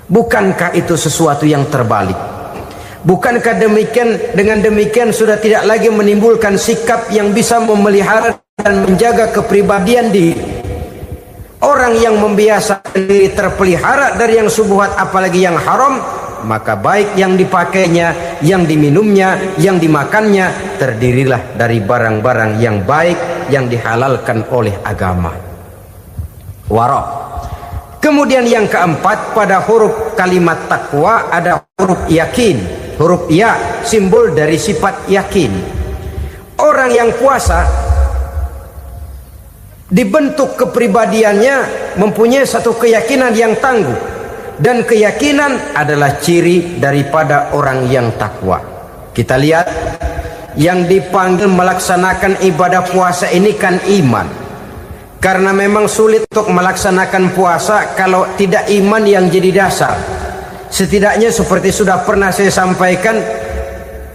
Speaker 1: Bukankah itu sesuatu yang terbalik? Bukankah dengan demikian sudah tidak lagi menimbulkan sikap yang bisa memelihara dan menjaga kepribadian diri? Orang yang membiasakan diri terpelihara dari yang syubhat apalagi yang haram, maka baik yang dipakainya, yang diminumnya, yang dimakannya terdirilah dari barang-barang yang baik yang dihalalkan oleh agama. Wara. Kemudian yang keempat, pada huruf kalimat takwa ada huruf yakin. Huruf ya simbol dari sifat yakin. Orang yang puasa dibentuk kepribadiannya mempunyai satu keyakinan yang tangguh, dan keyakinan adalah ciri daripada orang yang takwa. Kita lihat yang dipanggil melaksanakan ibadah puasa ini kan iman, karena memang sulit untuk melaksanakan puasa kalau tidak iman yang jadi dasar. Setidaknya seperti sudah pernah saya sampaikan,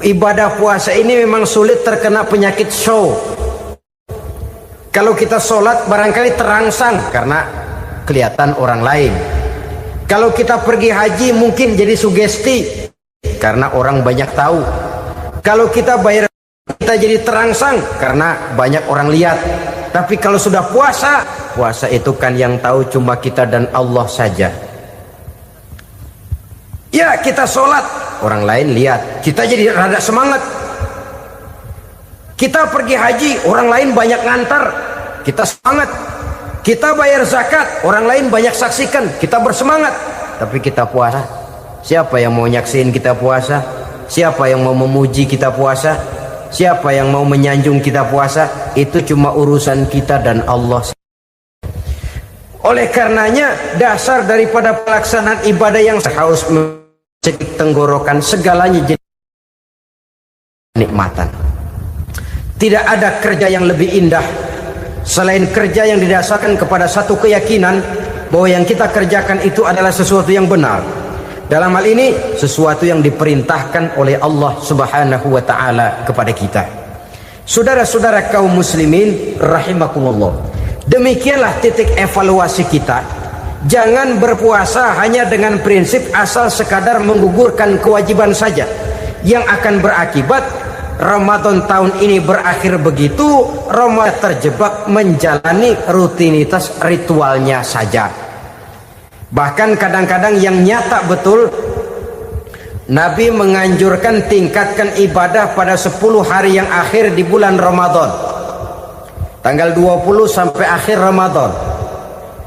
Speaker 1: ibadah puasa ini memang sulit terkena penyakit show. Kalau kita sholat barangkali terangsang karena kelihatan orang lain. Kalau kita pergi haji mungkin jadi sugesti karena orang banyak tahu. Kalau kita bayar kita jadi terangsang karena banyak orang lihat. Tapi kalau sudah puasa, puasa itu kan yang tahu cuma kita dan Allah saja. Ya kita sholat, orang lain lihat, kita jadi rada semangat. Kita pergi haji, orang lain banyak ngantar, kita semangat. Kita bayar zakat, orang lain banyak saksikan, kita bersemangat. Tapi kita puasa, siapa yang mau nyaksiin kita puasa? Siapa yang mau memuji kita puasa? Siapa yang mau menyanjung kita puasa? Itu cuma urusan kita dan Allah. Oleh karenanya dasar daripada pelaksanaan ibadah yang haus mencekik tenggorokan, segalanya jadi nikmatan. Tidak ada kerja yang lebih indah selain kerja yang didasarkan kepada satu keyakinan bahwa yang kita kerjakan itu adalah sesuatu yang benar. Dalam hal ini sesuatu yang diperintahkan oleh Allah Subhanahu wa taala kepada kita. Saudara-saudara kaum muslimin rahimakumullah, demikianlah titik evaluasi kita. Jangan berpuasa hanya dengan prinsip asal sekadar menggugurkan kewajiban saja, yang akan berakibat Ramadan tahun ini berakhir begitu, Ramadan terjebak menjalani rutinitas ritualnya saja. Bahkan kadang-kadang yang nyata betul, Nabi menganjurkan tingkatkan ibadah pada 10 hari yang akhir di bulan Ramadan, tanggal 20 sampai akhir Ramadan.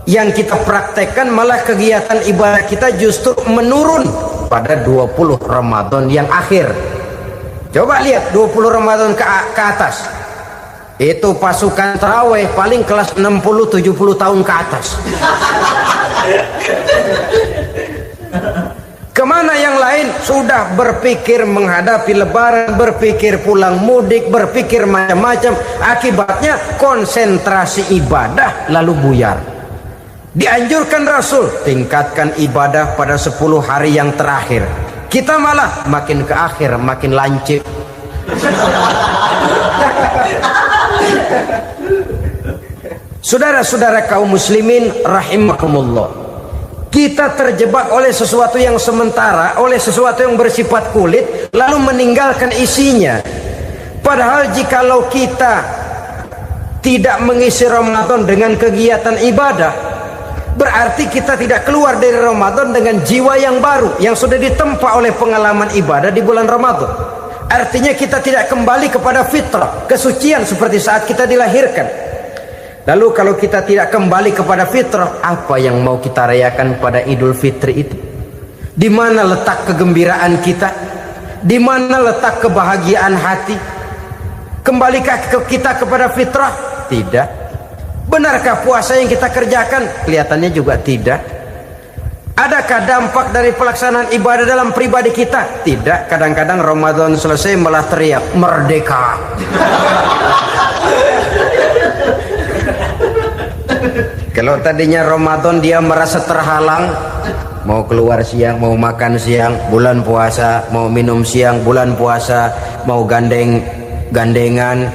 Speaker 1: Yang kita praktekkan malah kegiatan ibadah kita justru menurun pada 20 Ramadan yang akhir. Coba lihat 20 Ramadan ke atas, itu pasukan tarawih paling kelas 60-70 tahun ke atas. Kemana yang lain sudah berpikir menghadapi lebaran, berpikir pulang mudik, berpikir macam-macam. Akibatnya konsentrasi ibadah lalu buyar. Dianjurkan Rasul tingkatkan ibadah pada 10 hari yang terakhir. Kita malah makin ke akhir makin lancip. Saudara-saudara kaum muslimin rahimakumullah, kita terjebak oleh sesuatu yang sementara, oleh sesuatu yang bersifat kulit, lalu meninggalkan isinya. Padahal jikalau kita tidak mengisi Ramadan dengan kegiatan ibadah, berarti kita tidak keluar dari Ramadan dengan jiwa yang baru, yang sudah ditempa oleh pengalaman ibadah di bulan Ramadan. Artinya kita tidak kembali kepada fitrah, kesucian seperti saat kita dilahirkan. Lalu kalau kita tidak kembali kepada fitrah, apa yang mau kita rayakan pada Idul Fitri itu? Di mana letak kegembiraan kita? Di mana letak kebahagiaan hati? Kembalikah kita kepada fitrah? Tidak. Benarkah puasa yang kita kerjakan? Kelihatannya juga tidak. Adakah dampak dari pelaksanaan ibadah dalam pribadi kita? Tidak. Kadang-kadang Ramadan selesai malah teriak merdeka. Kalau tadinya Ramadan dia merasa terhalang, mau keluar siang, mau makan siang, bulan puasa, mau minum siang, bulan puasa, mau gandengan,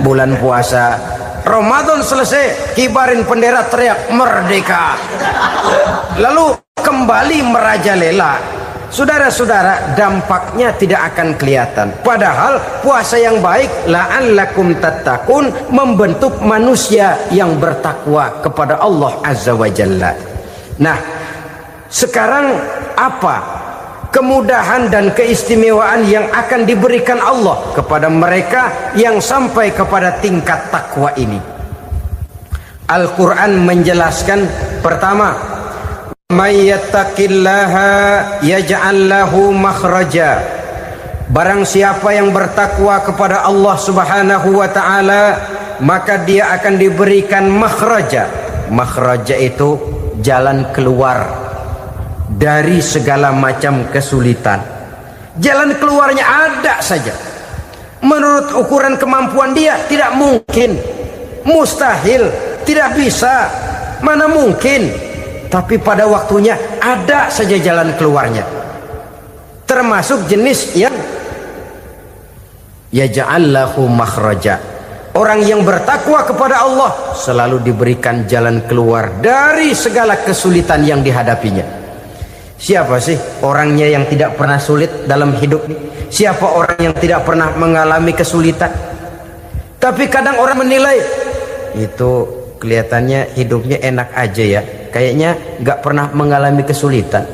Speaker 1: bulan puasa. Ramadan selesai, kibarin bendera, teriak merdeka. Lalu kembali merajalela. Saudara-saudara, dampaknya tidak akan kelihatan. Padahal puasa yang baik, la'allakum tattaqun, membentuk manusia yang bertakwa kepada Allah Azza wa Jalla. Nah, sekarang apa kemudahan dan keistimewaan yang akan diberikan Allah kepada mereka yang sampai kepada tingkat takwa ini? Al-Quran menjelaskan, pertama, may yattaqillaha yaj'al lahu makhraja. Barang siapa yang bertakwa kepada Allah Subhanahu wa taala, maka dia akan diberikan makhraja. Makhraja itu jalan keluar dari segala macam kesulitan. Jalan keluarnya ada saja. Menurut ukuran kemampuan dia tidak mungkin, mustahil, tidak bisa, mana mungkin. Tapi pada waktunya ada saja jalan keluarnya. Termasuk jenis yang yaj'al lahu makhraja. Orang yang bertakwa kepada Allah selalu diberikan jalan keluar dari segala kesulitan yang dihadapinya. Siapa sih orangnya yang tidak pernah sulit dalam hidup ini? Siapa orang yang tidak pernah mengalami kesulitan? Tapi kadang orang menilai, itu kelihatannya hidupnya enak aja ya, kayaknya nggak pernah mengalami kesulitan.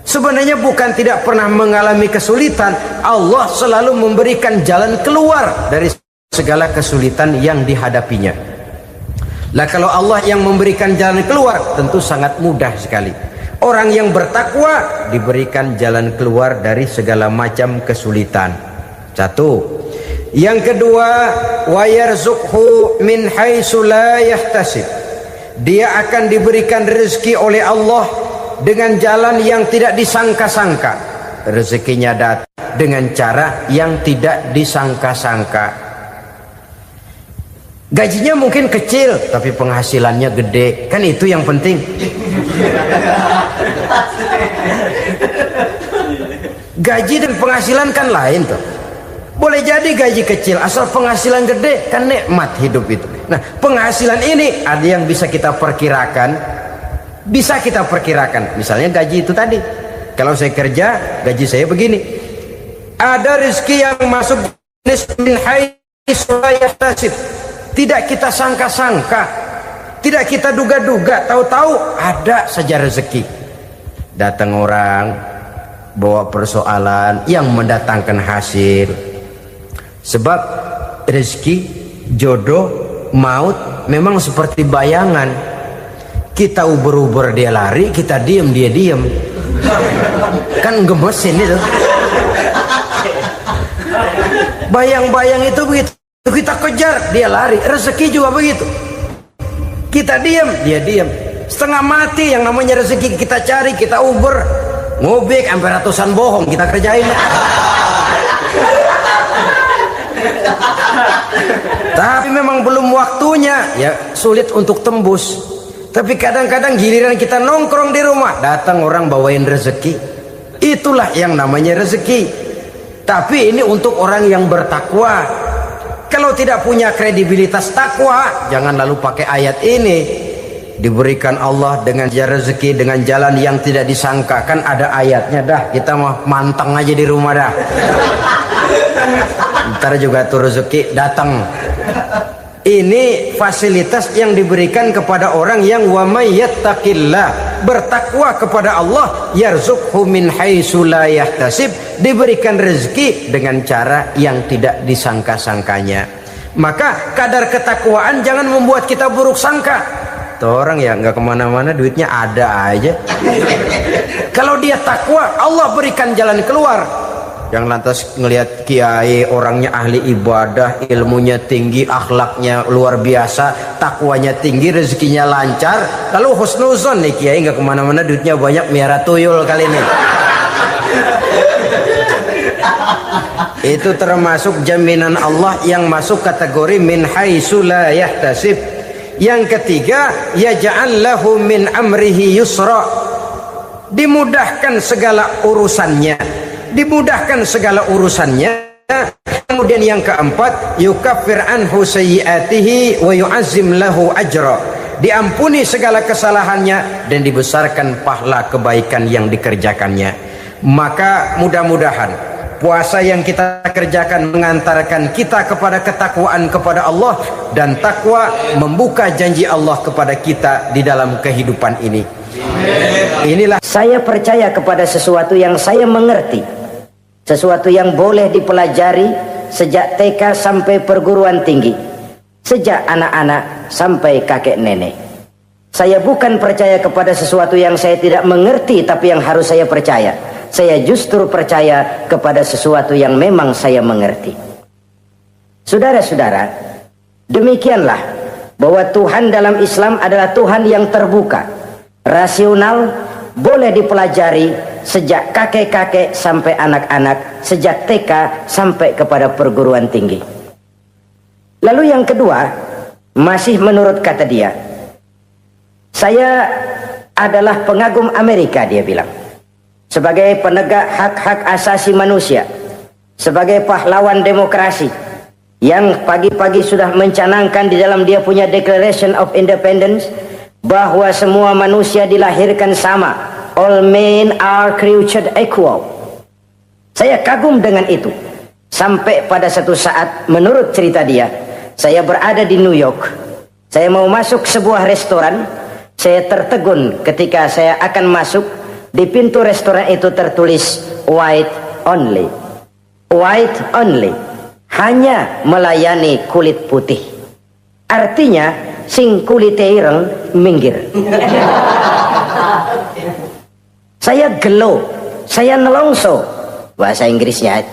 Speaker 1: Sebenarnya bukan tidak pernah mengalami kesulitan, Allah selalu memberikan jalan keluar dari segala kesulitan yang dihadapinya. Lah kalau Allah yang memberikan jalan keluar, tentu sangat mudah sekali. Orang yang bertakwa diberikan jalan keluar dari segala macam kesulitan. Satu. Yang kedua, wa yarzuqhu min haitsu la yahtasib. Dia akan diberikan rezeki oleh Allah dengan jalan yang tidak disangka-sangka. Rezekinya datang dengan cara yang tidak disangka-sangka. Gajinya mungkin kecil, tapi penghasilannya gede. Kan itu yang penting. Gaji dan penghasilan kan lain tuh. Boleh jadi gaji kecil, asal penghasilan gede kan nikmat hidup itu. Nah, penghasilan ini ada yang bisa kita perkirakan. Bisa kita perkirakan. Misalnya gaji itu tadi. Kalau saya kerja, gaji saya begini. Ada rezeki yang masuk min haitsu la yahtasib. Tidak kita sangka-sangka. Tidak kita duga-duga, tahu-tahu ada saja rezeki. Datang orang bawa persoalan yang mendatangkan hasil. Sebab rezeki, jodoh, maut memang seperti bayangan. Kita uber-uber dia lari, kita diem dia diem. Kan gemesin itu. Bayang-bayang itu begitu. Kita kejar, dia lari. Rezeki juga begitu. Kita diem, dia diem. Setengah mati yang namanya rezeki kita cari, kita uber, ngobek sampai ratusan bohong kita kerjain. Tapi memang belum waktunya, ya sulit untuk tembus. Tapi kadang-kadang giliran kita nongkrong di rumah, datang orang bawain rezeki. Itulah yang namanya rezeki. Tapi ini untuk orang yang bertakwa. Kalau tidak punya kredibilitas takwa, jangan lalu pakai ayat ini. Diberikan Allah dengan rezeki dengan jalan yang tidak disangka. Kan ada ayatnya dah, kita mah manteng aja di rumah dah. Ntar juga tuh rezeki datang. Ini fasilitas yang diberikan kepada orang yang wa may yattaqillah, bertakwa kepada Allah, yarzuqhu min haitsu la yahtasib, diberikan rezeki dengan cara yang tidak disangka-sangkanya. Maka kadar ketakwaan jangan membuat kita buruk sangka. Tuh orang ya nggak kemana-mana, duitnya ada aja. Kalau dia takwa, Allah berikan jalan keluar. Yang lantas ngelihat kiai orangnya ahli ibadah, ilmunya tinggi, akhlaknya luar biasa, takwanya tinggi, rezekinya lancar, lalu husnuzon nih kiai nggak kemana-mana, duitnya banyak, miara tuyul kali ini. Itu termasuk jaminan Allah yang masuk kategori min haitsu la yahtasib. Yang ketiga, yaj'al lahu min amrihi yusra, dimudahkan segala urusannya. Dimudahkan segala urusannya. Kemudian yang keempat, yukaffir anhu sayyiatihi wa yu'azzim lahu ajra, diampuni segala kesalahannya dan dibesarkan pahala kebaikan yang dikerjakannya. Maka mudah-mudahan puasa yang kita kerjakan mengantarkan kita kepada ketakwaan kepada Allah, dan takwa membuka janji Allah kepada kita di dalam kehidupan ini. Inilah
Speaker 4: saya percaya kepada sesuatu yang saya mengerti, sesuatu yang boleh dipelajari sejak TK sampai perguruan tinggi, sejak anak-anak sampai kakek nenek. Saya bukan percaya kepada sesuatu yang saya tidak mengerti tapi yang harus saya percaya. Saya justru percaya kepada sesuatu yang memang saya mengerti. Saudara-saudara, demikianlah bahwa Tuhan dalam Islam adalah Tuhan yang terbuka, rasional, boleh dipelajari sejak kakek-kakek sampai anak-anak, sejak TK sampai kepada perguruan tinggi. Lalu yang kedua, masih menurut kata dia, saya adalah pengagum Amerika, dia bilang, sebagai penegak hak-hak asasi manusia, sebagai pahlawan demokrasi yang pagi-pagi sudah mencanangkan di dalam dia punya Declaration of Independence bahwa semua manusia dilahirkan sama. All men are created equal. Saya kagum dengan itu. Sampai pada satu saat, menurut cerita dia, saya berada di New York. Saya mau masuk sebuah restoran. Saya tertegun ketika saya akan masuk. Di pintu restoran itu tertulis white only. White only. Hanya melayani kulit putih. Artinya, sing kulite ireng minggir. Saya gelo, saya nelongso, bahasa Inggrisnya.